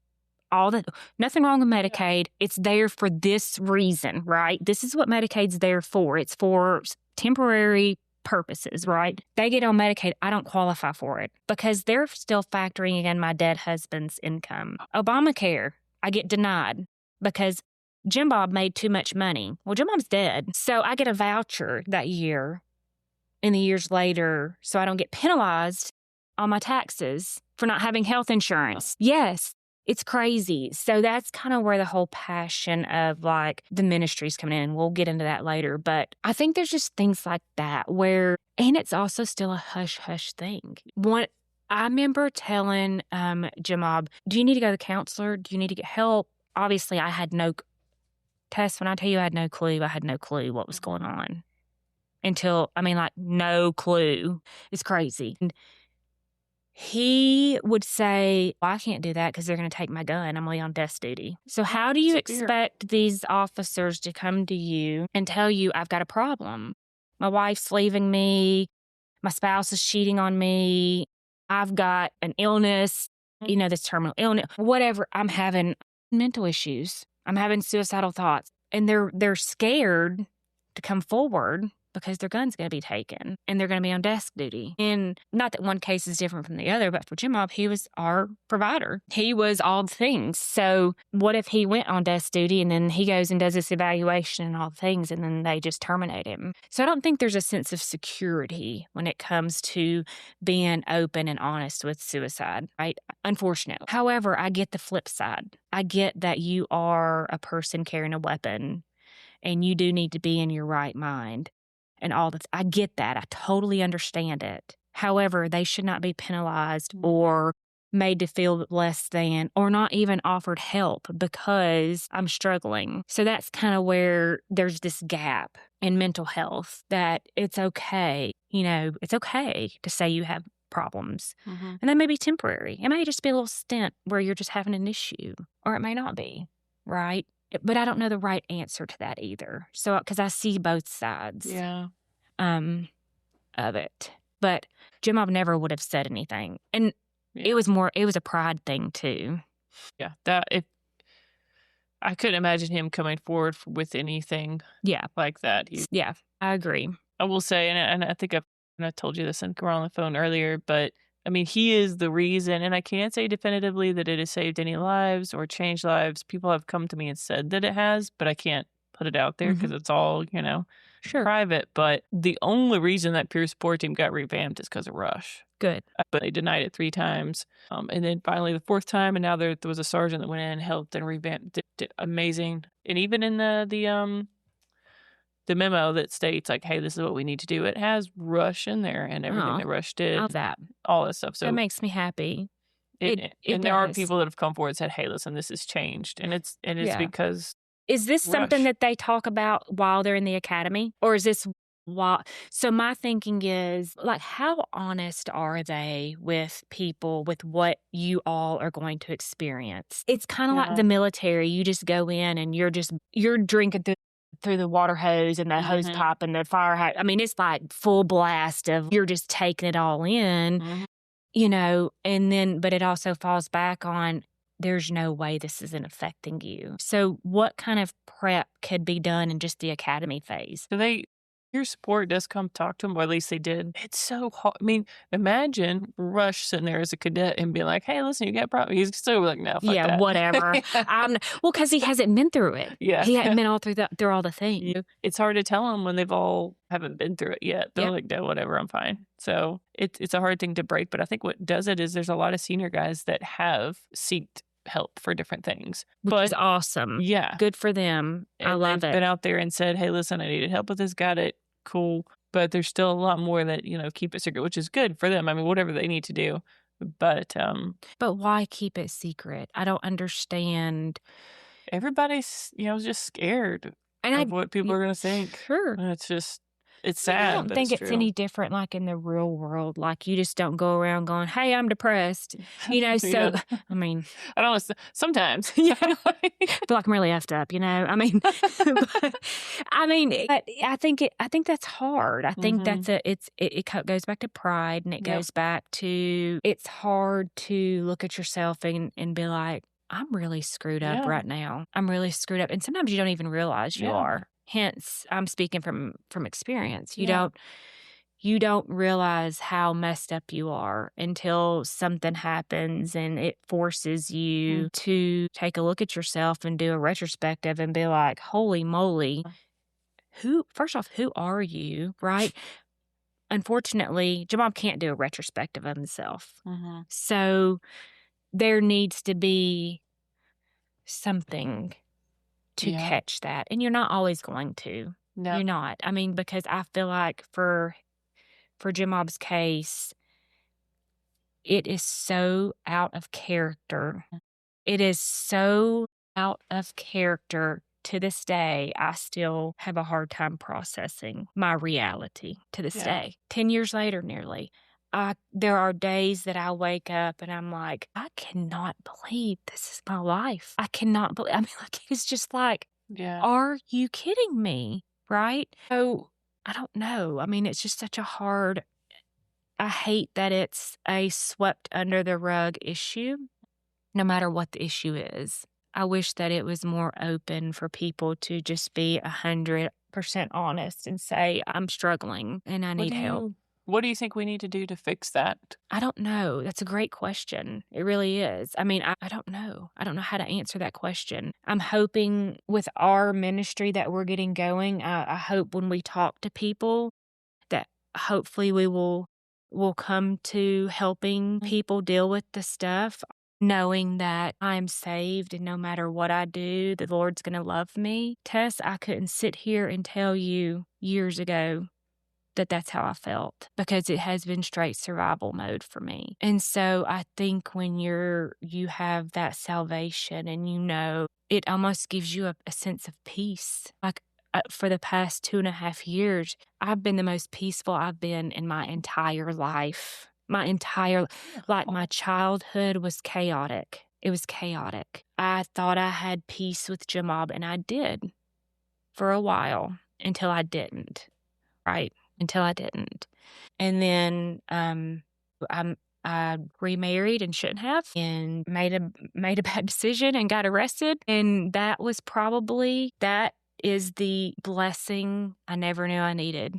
Nothing wrong with Medicaid. It's there for this reason, right? This is what Medicaid's there for. It's for temporary purposes, right? They get on Medicaid. I don't qualify for it because they're still factoring in my dead husband's income. Obamacare, I get denied because Jim Bob made too much money. Well, Jim Bob's dead. So I get a voucher that year and the years later, so I don't get penalized on my taxes for not having health insurance. Yes. It's crazy. So that's kind of where the whole passion of the ministry's coming in. We'll get into that later. But I think there's just things like that and it's also still a hush-hush thing. I remember telling Jim Bob, do you need to go to the counselor? Do you need to get help? Obviously, I had no Tess, when I tell you I had no clue what was going on. Until, no clue. It's crazy. And he would say, I can't do that because they're going to take my gun. I'm only on desk duty. So how do you expect these officers to come to you and tell you I've got a problem? My wife's leaving me. My spouse is cheating on me. I've got an illness, this terminal illness, whatever. I'm having mental issues. I'm having suicidal thoughts. And they're scared to come forward because their gun's going to be taken and they're going to be on desk duty. And not that one case is different from the other, but for Jim Bob, he was our provider. He was all the things. So what if he went on desk duty and then he goes and does this evaluation and all the things and then they just terminate him? So I don't think there's a sense of security when it comes to being open and honest with suicide, right? Unfortunately. However, I get the flip side. I get that you are a person carrying a weapon and you do need to be in your right mind. And all that. I get that. I totally understand it. However, they should not be penalized or made to feel less than or not even offered help because I'm struggling. So that's kind of where there's this gap in mental health that it's okay. It's okay to say you have problems. Mm-hmm. And that may be temporary. It may just be a little stint where you're just having an issue, or it may not be, right? But I don't know the right answer to that either. So, because I see both sides of it. But Jim Bob never would have said anything. And It was a pride thing too. Yeah, I couldn't imagine him coming forward with anything like that. Yeah, I agree. I will say, and I think I told you this and we're on the phone earlier, but I mean, he is the reason, and I can't say definitively that it has saved any lives or changed lives. People have come to me and said that it has, but I can't put it out there because it's all, private. But the only reason that Pierce Sport Team got revamped is because of Rush. Good. But they denied it 3 times. And then finally the 4th time, and now there was a sergeant that went in and helped and revamped. Did amazing. And even in the memo that states like, hey, this is what we need to do, it has Rush in there and everything that Rush did. All that stuff. So that makes me happy. And there are people that have come forward and said, hey, listen, this has changed. And it's because is this Rush. Something that they talk about while they're in the academy? Or is this so my thinking is, like, how honest are they with people with what you all are going to experience? It's kind of like the military. You just go in and you're drinking through the water hose and the hose pipe and the fire hose. I mean, it's like full blast of you're just taking it all in, and then, but it also falls back on, there's no way this isn't affecting you. So what kind of prep could be done in just the academy phase? So your support does come talk to them, or at least they did. It's so hard. I mean, imagine Rush sitting there as a cadet and being like, hey, listen, you got problems. He's still like, no, fuck that. Whatever. Well, because he hasn't been through it. Yeah. He hadn't been through all the things. It's hard to tell them when they've all haven't been through it yet. They're like, no, whatever, I'm fine. So it's a hard thing to break. But I think what does it is there's a lot of senior guys that have sought help for different things. Which is awesome. Yeah. Good for them. I love it. Been out there and said, hey, listen, I needed help with this. Got it. Cool. But there's still a lot more that, keep it secret, which is good for them. I mean, whatever they need to do. But why keep it secret? I don't understand. Everybody's, just scared of what people are going to think. Sure. And it's sad. I don't think it's any different like in the real world. Like, you just don't go around going, hey, I'm depressed. So, I mean. I don't know. Sometimes. I feel like I'm really effed up, I mean. but I think that's hard. I think that's it goes back to pride, and it goes back to, it's hard to look at yourself and be like, I'm really screwed up right now. I'm really screwed up. And sometimes you don't even realize you are. Hence, I'm speaking from experience. You don't realize how messed up you are until something happens and it forces you to take a look at yourself and do a retrospective and be like, holy moly, first off, who are you, right? Unfortunately, Jamal can't do a retrospective of himself. So there needs to be something to catch that. And you're not always going to. No. You're not. I mean, because I feel like for Jimob's case, it is so out of character. It is so out of character. To this day, I still have a hard time processing my reality to this day. 10 years later, nearly. There are days that I wake up and I'm like, I cannot believe this is my life. I cannot believe. I mean, like, it's just like, are you kidding me? Right? So I don't know. I mean, it's just such a hard. I hate that it's a swept under the rug issue, no matter what the issue is. I wish that it was more open for people to just be 100% honest and say, I'm struggling and I need help. What do you think we need to do to fix that? I don't know. That's a great question. It really is. I mean, I don't know. I don't know how to answer that question. I'm hoping with our ministry that we're getting going, I hope when we talk to people that hopefully we will come to helping people deal with the stuff, knowing that I'm saved and no matter what I do, the Lord's going to love me. Tess, I couldn't sit here and tell you years ago that that's how I felt, because it has been straight survival mode for me. And so I think when you have that salvation and it almost gives you a sense of peace. Like for the past 2.5 years, I've been the most peaceful I've been in my entire life. My childhood was chaotic. It was chaotic. I thought I had peace with Jamal, and I did for a while until I didn't, right? Until I didn't. And then I'm I remarried and shouldn't have, and made a bad decision and got arrested. And that is the blessing I never knew I needed.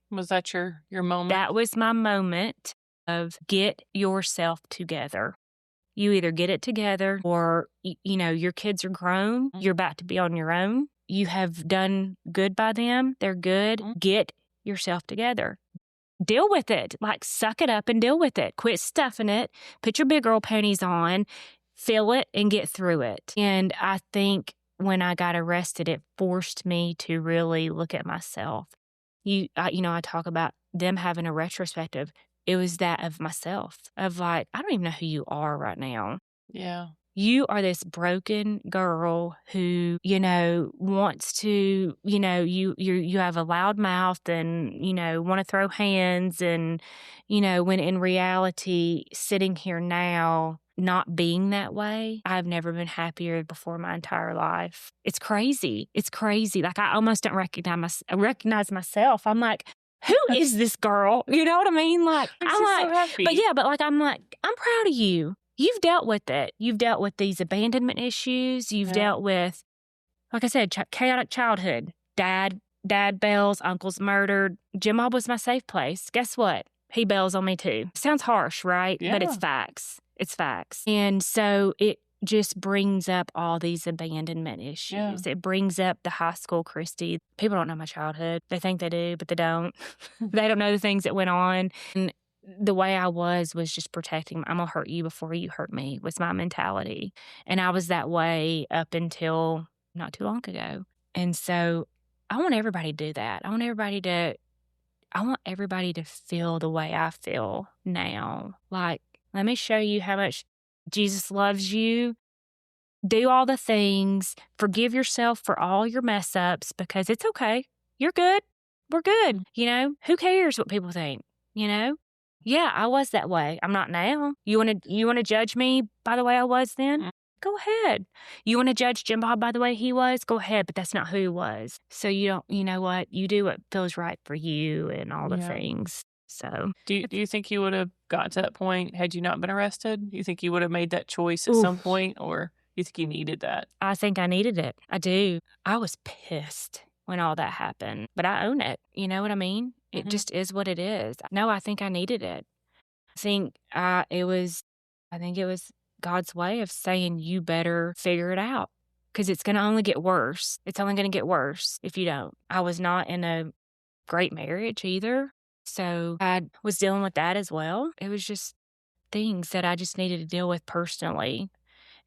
Was that your moment? That was my moment of get yourself together. You either get it together or, your kids are grown. You're about to be on your own. You have done good by them. They're good. Get yourself together. Deal with it. Like, suck it up and deal with it. Quit stuffing it. Put your big girl panties on. Feel it and get through it. And I think when I got arrested, it forced me to really look at myself. I talk about them having a retrospective. It was that of myself, of like, I don't even know who you are right now. Yeah. You are this broken girl who, wants to, you have a loud mouth and, want to throw hands. And, when in reality, sitting here now, not being that way, I've never been happier before my entire life. It's crazy. It's crazy. Like, I almost don't recognize myself. I'm like, who is this girl? You know what I mean? Like, I'm like, so happy. I'm proud of you. You've dealt with it. You've dealt with these abandonment issues. You've dealt with, like I said, chaotic childhood. Dad bails, uncle's murdered. Jim Bob was my safe place. Guess what? He bails on me too. Sounds harsh, right? Yeah. But it's facts. It's facts. And so it just brings up all these abandonment issues. Yeah. It brings up the high school Christy. People don't know my childhood. They think they do, but they don't. They don't know the things that went on. And the way I was just protecting. I'm going to hurt you before you hurt me was my mentality. And I was that way up until not too long ago. And so I want everybody to do that. I want everybody to feel the way I feel now. Like, let me show you how much Jesus loves you. Do all the things. Forgive yourself for all your mess ups because it's okay. You're good. We're good. Who cares what people think? Yeah, I was that way. I'm not now. You want to judge me by the way I was then? Go ahead. You want to judge Jim Bob by the way he was? Go ahead, but that's not who he was. So you know what? You do what feels right for you and all the things. So do you think you would have got to that point had you not been arrested? You think you would have made that choice at some point, or you think you needed that? I think I needed it. I do. I was pissed when all that happened, but I own it. You know what I mean? It just is what it is. No, I think I needed it. I think it was God's way of saying you better figure it out because it's going to only get worse. It's only going to get worse if you don't. I was not in a great marriage either. So I was dealing with that as well. It was just things that I just needed to deal with personally.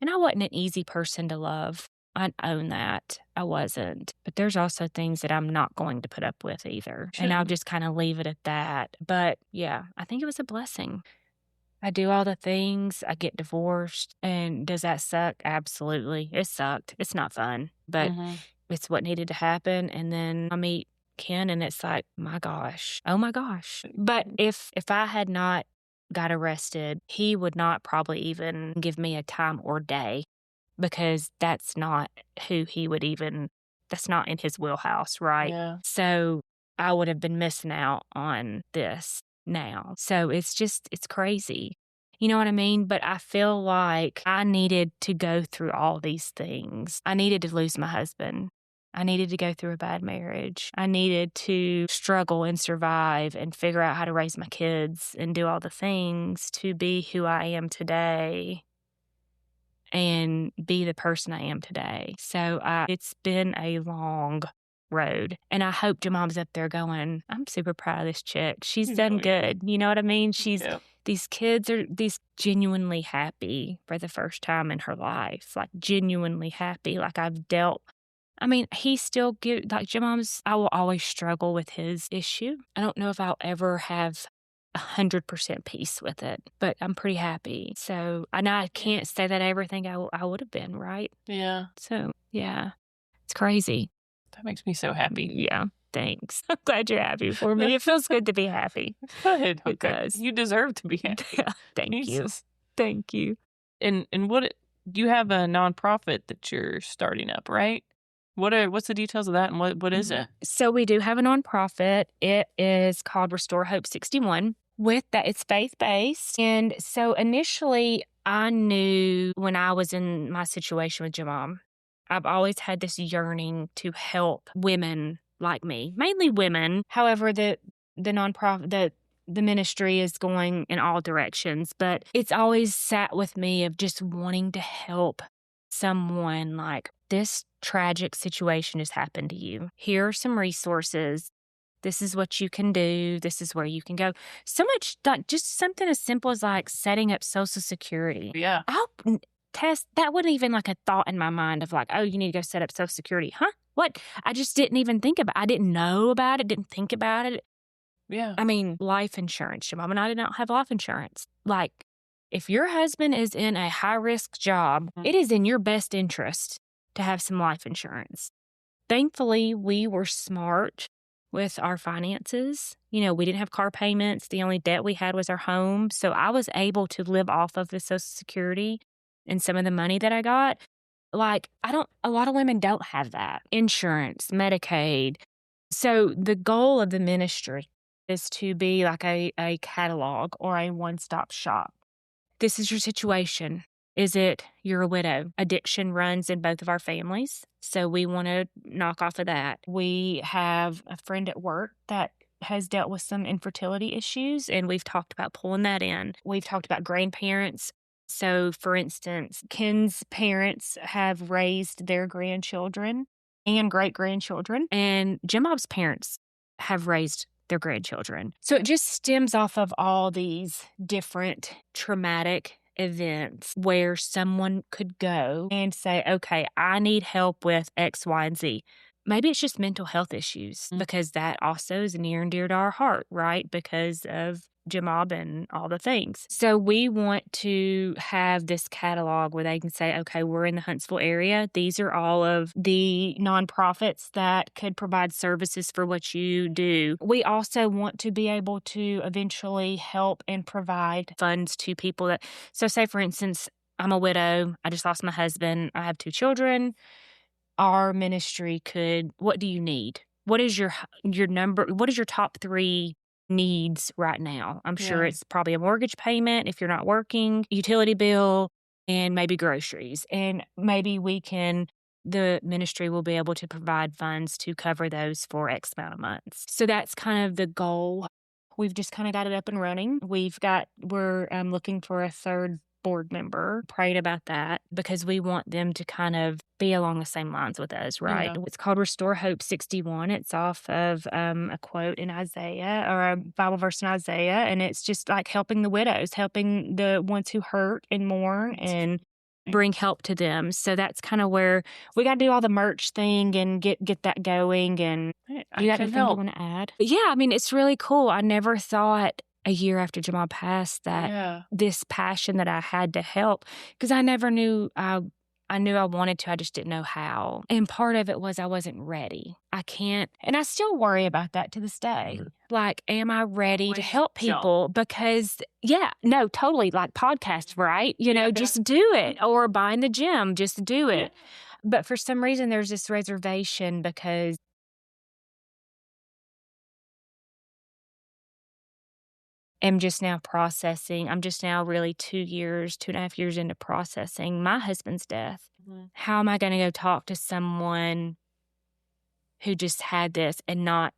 And I wasn't an easy person to love. I own that. I wasn't. But there's also things that I'm not going to put up with either. And I'll just kind of leave it at that. But yeah, I think it was a blessing. I do all the things. I get divorced. And does that suck? Absolutely. It sucked. It's not fun. But it's what needed to happen. And then I meet Ken and it's like, my gosh. Oh my gosh. But if I had not got arrested, he would not probably even give me a time or day. Because that's not who he would that's not in his wheelhouse, right? Yeah. So I would have been missing out on this now. So it's crazy. You know what I mean? But I feel like I needed to go through all these things. I needed to lose my husband. I needed to go through a bad marriage. I needed to struggle and survive and figure out how to raise my kids and do all the things to be who I am today. And be the person I am today. So it's been a long road. And I hope your mom's up there going, I'm super proud of this chick. She's done good. You know what I mean? These kids are genuinely happy for the first time in her life. Like genuinely happy. Like he still like your mom's, I will always struggle with his issue. I don't know if I'll ever have 100% peace with it, but I'm pretty happy. So I can't say that everything I would have been, right? Yeah. So yeah, it's crazy. That makes me so happy. Yeah, thanks. I'm glad you're happy for me. It feels good to be happy. Good. It does. You deserve to be happy. Yeah, thank you. And do you have a nonprofit that you're starting up, right? What's the details of that and what is it? So we do have a nonprofit. It is called Restore Hope 61. with that, it's faith-based. And so initially, I knew when I was in my situation with your mom, I've always had this yearning to help women like me, mainly women. However, the nonprofit, the ministry is going in all directions, but it's always sat with me of just wanting to help someone like this tragic situation has happened to you. Here are some resources. This is what you can do. This is where you can go. So much, like just something as simple as like setting up Social Security. Yeah. Test that wasn't even like a thought in my mind of like, oh, you need to go set up Social Security. Huh? What? I just didn't even think about it. I didn't know about it, didn't think about it. Yeah. I mean, life insurance. Your mom and I did not have life insurance. Like, if your husband is in a high-risk job, it is in your best interest to have some life insurance. Thankfully, we were smart with our finances. You know, we didn't have car payments. The only debt we had was our home. So I was able to live off of the Social Security and some of the money that I got. Like, a lot of women don't have that. Insurance, Medicaid. So the goal of the ministry is to be like a catalog or a one-stop shop. This is your situation. Is it you're a widow? Addiction runs in both of our families. So we want to knock off of that. We have a friend at work that has dealt with some infertility issues, and we've talked about pulling that in. We've talked about grandparents. So, for instance, Ken's parents have raised their grandchildren and great-grandchildren, and Jim Bob's parents have raised their grandchildren. So it just stems off of all these different traumatic events where someone could go and say, okay, I need help with X, Y, and Z. Maybe it's just mental health issues because that also is near and dear to our heart, right? Because of Jamob and all the things. So we want to have this catalog where they can say, okay, we're in the Huntsville area. These are all of the nonprofits that could provide services for what you do. We also want to be able to eventually help and provide funds to people that, so say for instance, I'm a widow. I just lost my husband. I have 2 children. Our ministry could, what do you need? What is your number? What is your top 3 needs right now? I'm sure it's probably a mortgage payment if you're not working, utility bill, and maybe groceries. And maybe the ministry will be able to provide funds to cover those for X amount of months. So that's kind of the goal. We've just kind of got it up and running. We're looking for a 3rd board member, prayed about that because we want them to kind of be along the same lines with us, right? Yeah. It's called Restore Hope 61. It's off of a quote in Isaiah or a Bible verse in Isaiah. And it's just like helping the widows, helping the ones who hurt and mourn and bring help to them. So that's kind of where we got to do all the merch thing and get that going. And you got anything you want to add? But yeah, I mean, it's really cool. I never thought a year after Jamal passed that this passion that I had to help, because I never knew I knew I wanted to, I just didn't know how. And part of it was I wasn't ready. I can't, and I still worry about that to this day. Like, am I ready to help people? Because, totally, like podcasts, right? Just do it. Or buying the gym, just do it. But for some reason, there's this reservation because I'm just now processing. I'm just now really 2.5 years into processing my husband's death. How am I going to go talk to someone who just had this and not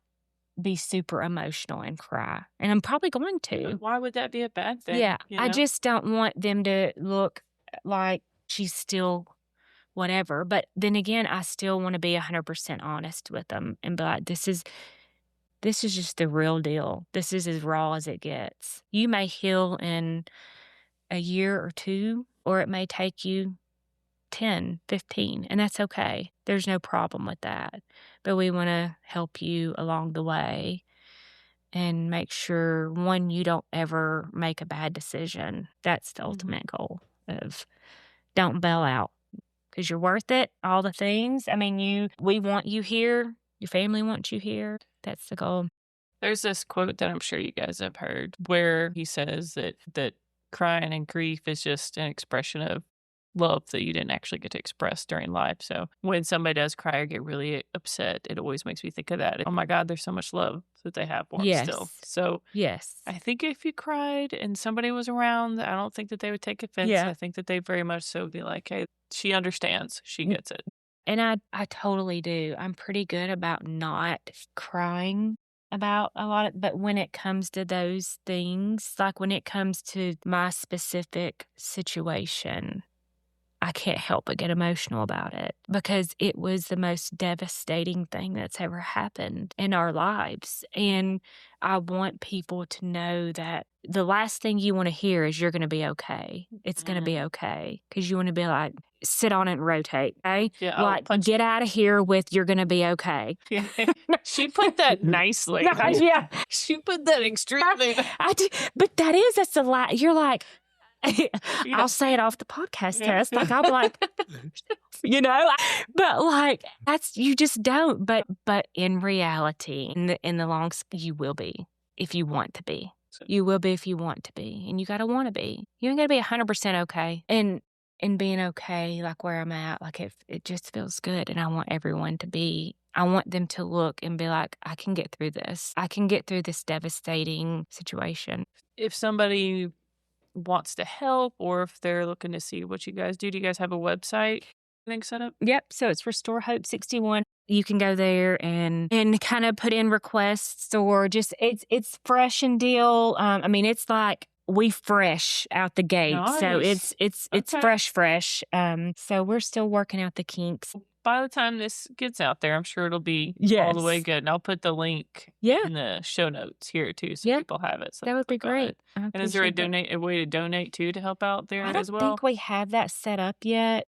be super emotional and cry? And I'm probably going to. Why would that be a bad thing? Yeah. I just don't want them to look like she's still whatever. But then again, I still want to be 100% honest with them and be like, this is just the real deal. This is as raw as it gets. You may heal in a year or 2, or it may take you 10, 15, and that's okay. There's no problem with that. But we want to help you along the way and make sure, one, you don't ever make a bad decision. That's the ultimate goal of don't bail out because you're worth it, all the things. I mean, we want you here. Your family wants you here. That's the goal. There's this quote that I'm sure you guys have heard where he says that crying and grief is just an expression of love that you didn't actually get to express during life. So when somebody does cry or get really upset, it always makes me think of that. Oh my God, there's so much love that they have for them still. So I think if you cried and somebody was around, I don't think that they would take offense. I think that they very much so be like, hey, she understands. She gets it. And I totally do. I'm pretty good about not crying about a lot of, but when it comes to those things, like when it comes to my specific situation, I can't help but get emotional about it because it was the most devastating thing that's ever happened in our lives. And I want people to know that the last thing you want to hear is you're going to be okay. It's going to be okay. Because you want to be like, sit on it and rotate. Okay. Yeah, like, get out of here with you're going to be okay. Yeah. She put that nicely. Yeah. She put that extremely. But that's a lot. You're like, I'll say it off the podcast test. Like, I'll be like, but like, you just don't. But in reality, in the long, you will be if you want to be. You will be if you want to be. And you got to want to be. You ain't got to be 100% okay. And being okay, like where I'm at, like it just feels good. And I want everyone to be. I want them to look and be like, I can get through this. I can get through this devastating situation. If somebody wants to help or if they're looking to see what you guys do you guys have a website thing set up? Yep. So it's Restore Hope 61. You can go there and kind of put in requests or just it's fresh and deal. I mean, it's like we fresh out the gate. Nice. So it's fresh. So we're still working out the kinks. By the time this gets out there, I'm sure it'll be all the way good. And I'll put the link in the show notes here too, so people have it. So that would be great. And is there a way to donate to help out there as well? I don't think we have that set up yet.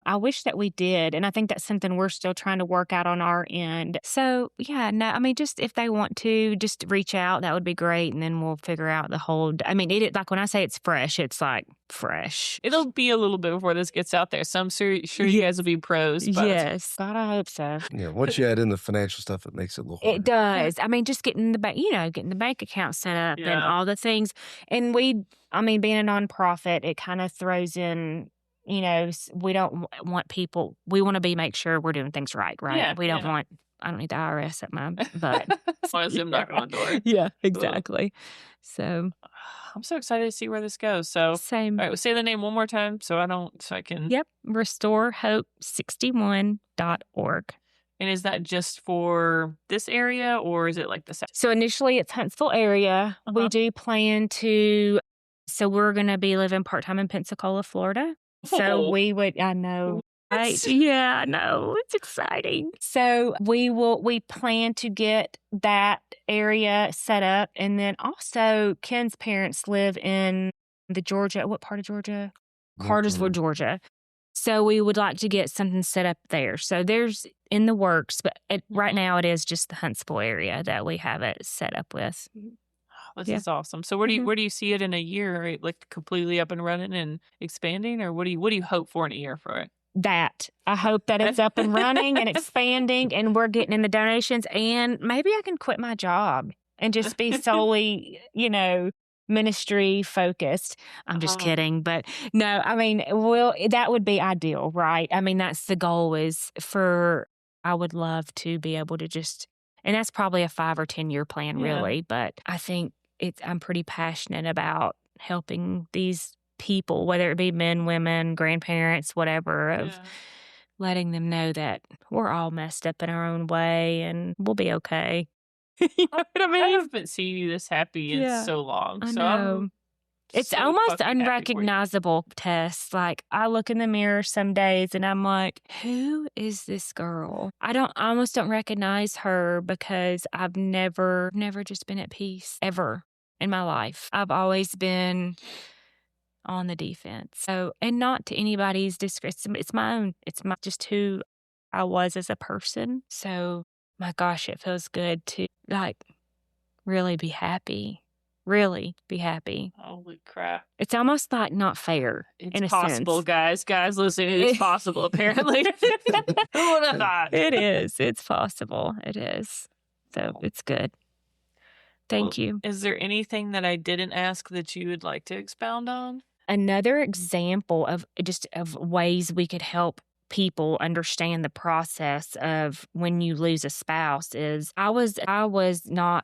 I wish that we did. And I think that's something we're still trying to work out on our end. So, I mean, just if they want to, just reach out, that would be great. And then we'll figure out the whole, I mean, like when I say it's fresh, it's like fresh. It'll be a little bit before this gets out there. So I'm sure you guys will be pros. Yes. God, I hope so. Yeah. Once you add in the financial stuff, it makes it a little harder. It does. I mean, just getting the bank account set up and all the things. And being a nonprofit, it kind of throws in, we don't want people, we want to make sure we're doing things right? Yeah, we don't want, I don't need the IRS at my butt. As long as them knocking on the door. Yeah, exactly. So I'm so excited to see where this goes. So same. All right, we'll say the name one more time so I can. Yep. RestoreHope61.org. And is that just for this area or is it like the south? So initially it's Huntsville area. We do plan to, so we're going to be living part-time in Pensacola, Florida. So we would, I know, right? Yeah, I know. It's exciting. So we plan to get that area set up. And then also Ken's parents live in what part of Georgia? Cartersville, Georgia. So we would like to get something set up there. So there's in the works, but right now it is just the Huntsville area that we have it set up with. This is awesome. So where do you see it in a year? Right? Like completely up and running and expanding, or what do you hope for in a year for it? That I hope that it's up and running and expanding, and we're getting in the donations, and maybe I can quit my job and just be solely, ministry focused. I'm just kidding, but no, I mean, that would be ideal, right? I mean, that's the goal I would love to be able to just, and that's probably a 5 or 10 year plan really, but I think I'm pretty passionate about helping these people, whether it be men, women, grandparents, whatever, of letting them know that we're all messed up in our own way and we'll be okay. You know what I mean? I haven't seen you this happy in so long. I know. It's almost unrecognizable, Tess. Like, I look in the mirror some days and I'm like, who is this girl? I almost don't recognize her because I've never just been at peace ever in my life. I've always been on the defense. So, and not to anybody's disgrace. It's my own. It's just who I was as a person. So, my gosh, it feels good to really be happy. Really be happy. Holy crap. It's almost like not fair. It's possible, guys. Guys listening, it's possible, apparently. Who would have thought? It is. It's possible. It is. So it's good. Thank you. Is there anything that I didn't ask that you would like to expound on? Another example of ways we could help people understand the process of when you lose a spouse is I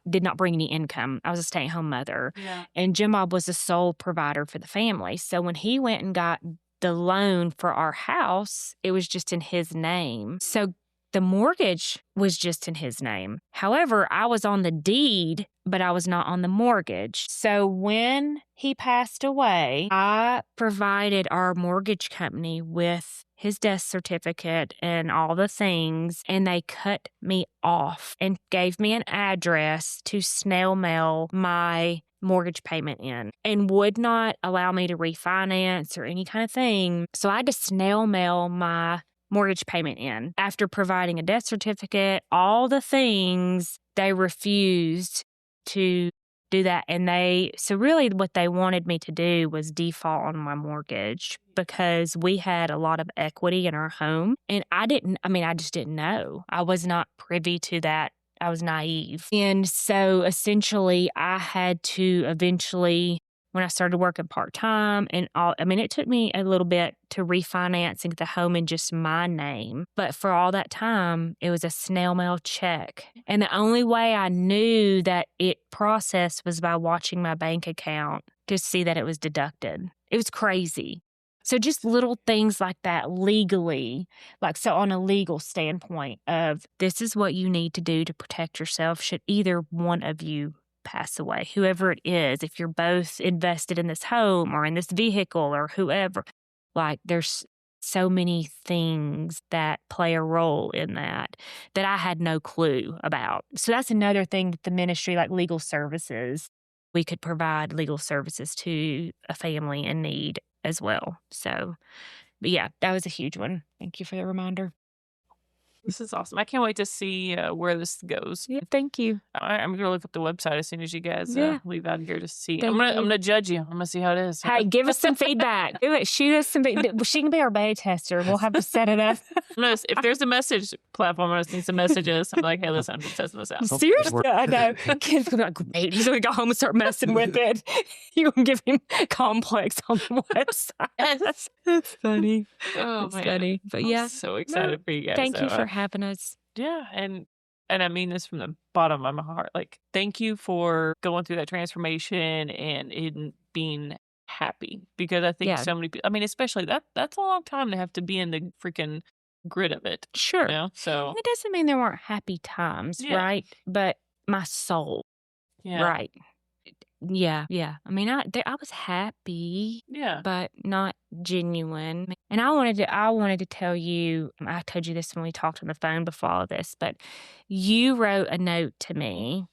did not bring any income. I was a stay-at-home mother. Yeah. And Jim Bob was the sole provider for the family. So when he went and got the loan for our house, it was just in his name. So the mortgage was just in his name. However, I was on the deed, but I was not on the mortgage. So when he passed away, I provided our mortgage company with his death certificate and all the things, and they cut me off and gave me an address to snail mail my mortgage payment in and would not allow me to refinance or any kind of thing. So I had to snail mail my mortgage payment in. After providing a death certificate, all the things, they refused to do that. And so really what they wanted me to do was default on my mortgage because we had a lot of equity in our home. And I just didn't know. I was not privy to that. I was naive. And so essentially I had to eventually, when I started working part-time and all, it took me a little bit to refinance and get the home in just my name. But for all that time, it was a snail mail check. And the only way I knew that it processed was by watching my bank account to see that it was deducted. It was crazy. So just little things like that legally, so on a legal standpoint of this is what you need to do to protect yourself should either one of you pass away, whoever it is, if you're both invested in this home or in this vehicle or whoever, there's so many things that play a role in that I had no clue about. So that's another thing that the ministry, legal services, we could provide legal services to a family in need as well. So, but yeah, that was a huge one. Thank you for the reminder. This is awesome. I can't wait to see where this goes. Yeah, thank you. I'm going to look up the website as soon as you guys leave out here to see. Thank I'm you. gonna judge you. I'm going to see how it is. Hey, give us some feedback. Do it. Shoot us some feedback. She can be our beta tester. We'll have to set it up. If there's a message platform, I just need some messages. I'm like, hey, listen, I'm just testing this out. Seriously? I know. Ken's going to be like, great. He's going to go home and start messing with it. You're going to give him complex on the website. Yes. That's funny. Oh, It's man. funny. But I'm so excited for you guys. Thank you for having us. Yeah, and I mean this from the bottom of my heart. Thank you for going through that transformation and in being happy, because I think so many people, especially that's a long time to have to be in the freaking grit of it. Sure. So it doesn't mean there weren't happy times, right? But my soul, right? Yeah. I was happy, but not genuine. And I wanted to tell you, I told you this when we talked on the phone before all of this, but you wrote a note to me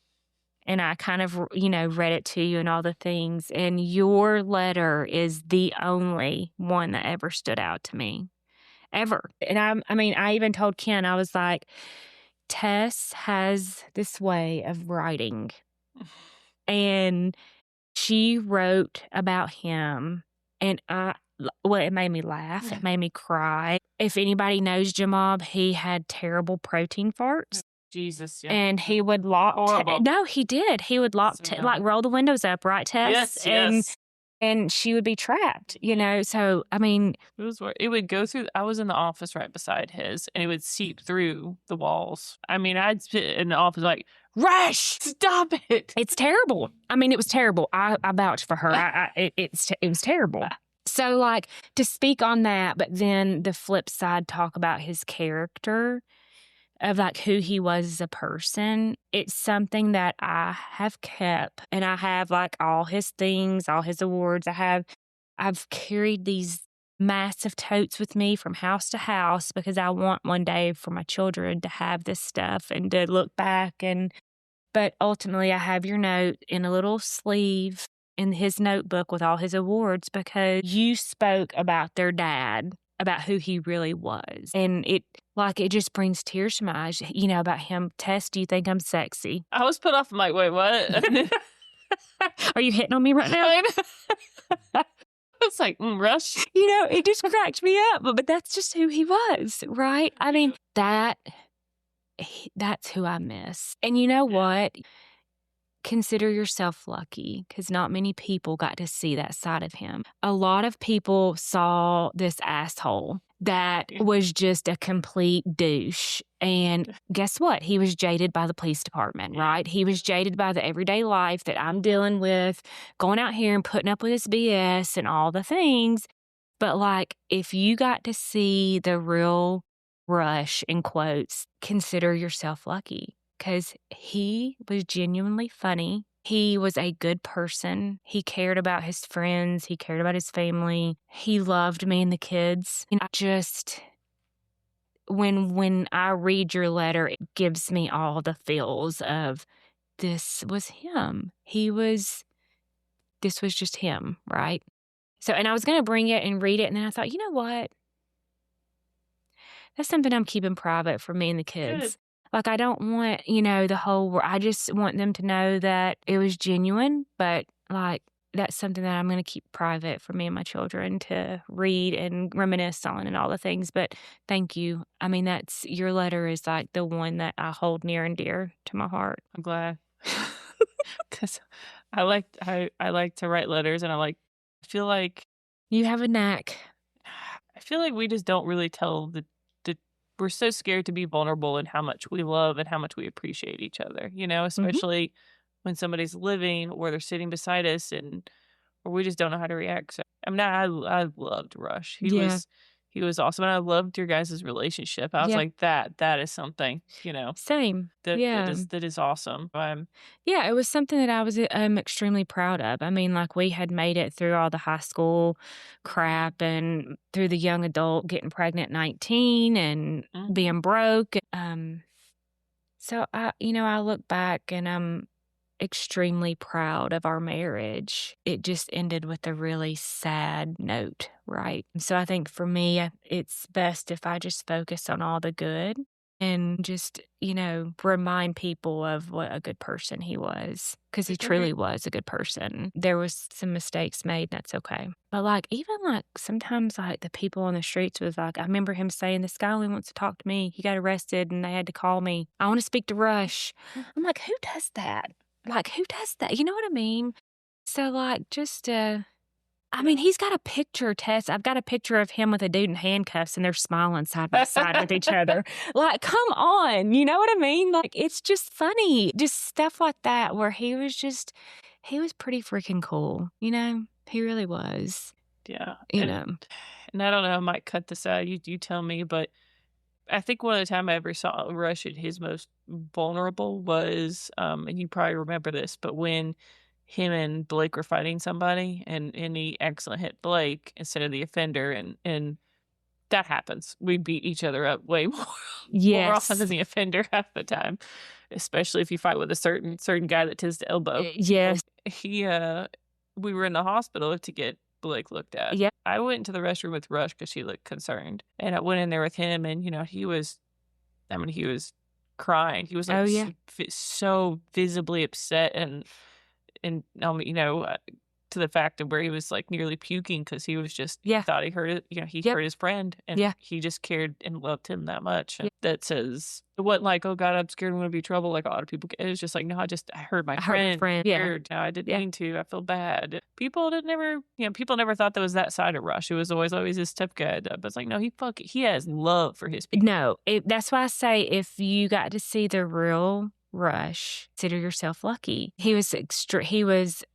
and I kind of, read it to you and all the things. And your letter is the only one that ever stood out to me, ever. And I even told Ken, I was like, Tess has this way of writing. And she wrote about him, and it made me laugh. It made me cry. If anybody knows Jamob, he had terrible protein farts. Jesus, yeah. And he would lock. No, he did. He would lock, roll the windows up, right, Tess? Yes. And she would be trapped, So, it would go through. I was in the office right beside his, and it would seep through the walls. I'd sit in the office like, Rush, stop it. It's terrible. It was terrible. I vouch for her. It was terrible. So, to speak on that, but then the flip side, talk about his character of who he was as a person. It's something that I have kept, and I have all his things, all his awards. I've carried these massive totes with me from house to house because I want one day for my children to have this stuff and to look back. But ultimately I have your note in a little sleeve in his notebook with all his awards because you spoke about their dad, about who he really was. And it just brings tears to my eyes, about him. Tess, do you think I'm sexy? I was put off. I'm like, wait, what? Are you hitting on me right now? It's like, Rush. It just cracked me up. But that's just who he was, right? That's who I miss. And you know what? consider yourself lucky because not many people got to see that side of him. A lot of people saw this asshole that was just a complete douche. And guess what? He was jaded by the police department, right? He was jaded by the everyday life that I'm dealing with, going out here and putting up with this BS and all the things. But like, if you got to see the real Rush, in quotes, consider yourself lucky because he was genuinely funny. He was a good person. He cared about his friends. He cared about his family. He loved me and the kids. And I just, when I read your letter, it gives me all the feels of this was him. This was just him, right? So, and I was going to bring it and read it. And then I thought, you know what? That's something I'm keeping private for me and the kids. Good. Like, I don't want, the whole world. I just want them to know that it was genuine, but like, that's something that I'm going to keep private for me and my children to read and reminisce on and all the things. But thank you. I mean, your letter is like the one that I hold near and dear to my heart. I'm glad. Because I like to write letters and I feel like you have a knack. I feel like we just don't really tell we're so scared to be vulnerable in how much we love and how much we appreciate each other, especially when somebody's living or they're sitting beside us or we just don't know how to react. So I loved Rush. He was awesome. And I loved your guys' relationship. I was like, that is something, Same. That is awesome. It was something that I was extremely proud of. I mean, like we had made it through all the high school crap and through the young adult getting pregnant at 19 and being broke. So I look back and I'm extremely proud of our marriage. It just ended with a really sad note, right? So I think for me, it's best if I just focus on all the good and just, remind people of what a good person he was, because he truly was a good person. There was some mistakes made, that's okay. But even sometimes the people on the streets was I remember him saying, this guy only wants to talk to me. He got arrested and they had to call me. I want to speak to Rush. I'm like, who does that? Who does that? You know what I mean? So, he's got a picture, Tess. I've got a picture of him with a dude in handcuffs and they're smiling side by side with each other. Come on. You know what I mean? It's just funny. Just stuff like that where he was pretty freaking cool. He really was. Yeah. And I don't know, I might cut this out. You tell me, but I think one of the time I ever saw Rush at his most vulnerable was, and you probably remember this, but when him and Blake were fighting somebody and he accidentally hit Blake instead of the offender and that happens. We beat each other up way more, more often than the offender half the time, especially if you fight with a certain guy that tends to elbow. Yes. We were in the hospital to get Blake looked at. Yeah. I went into the restroom with Rush because she looked concerned. And I went in there with him and, he was crying. He was so visibly upset and to the fact of where he was nearly puking because he was just thought he hurt it. He hurt his friend and he just cared and loved him that much. And that says it wasn't oh God, I'm scared I'm gonna be trouble like a lot of people. It was just no, I heard my friend. Yeah. No, I didn't mean to. I feel bad. People never thought that was that side of Rush. It was always this tough guy. But it's no, he has love for his people. No, that's why I say if you got to see the real Rush, consider yourself lucky. He was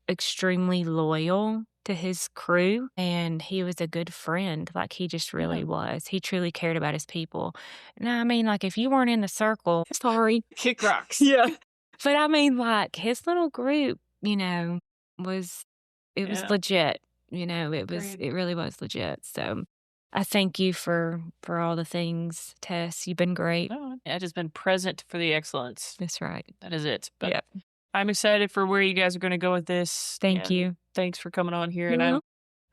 extremely loyal to his crew and he was a good friend. He just really was. He truly cared about his people. And if you weren't in the circle, sorry. Kick rocks. Yeah. But his little group, was legit. It really was legit. So I thank you for all the things, Tess. You've been great. Oh, I've just been present for the excellence. That's right. That is it. But I'm excited for where you guys are going to go with this. Thank you. Thanks for coming on here. And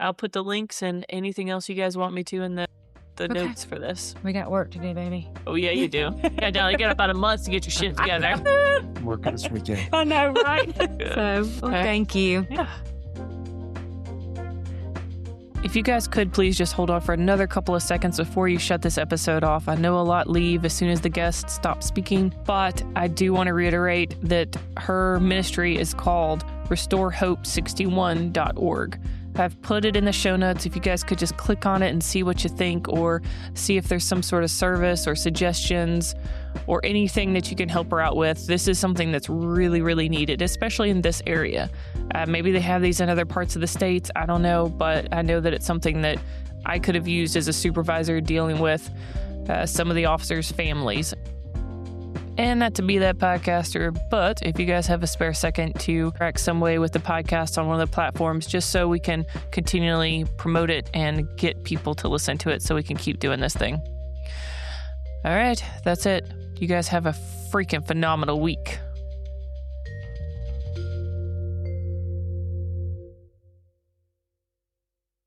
I'll put the links and anything else you guys want me to in the notes for this. We got work to do, baby. Oh, yeah, you do. You got about a month to get your shit together. I'm working this weekend. I know, right? So, thank you. Yeah. If you guys could please just hold on for another couple of seconds before you shut this episode off. I know a lot leave as soon as the guests stop speaking, but I do want to reiterate that her ministry is called restorehope61.org. I've put it in the show notes. If you guys could just click on it and see what you think, or see if there's some sort of service or suggestions or anything that you can help her out with. This is something that's really, really needed, especially in this area. Maybe they have these in other parts of the states. I don't know, but I know that it's something that I could have used as a supervisor dealing with some of the officers' families. And not to be that podcaster, but if you guys have a spare second to crack some way with the podcast on one of the platforms, just so we can continually promote it and get people to listen to it so we can keep doing this thing. All right, that's it. You guys have a freaking phenomenal week.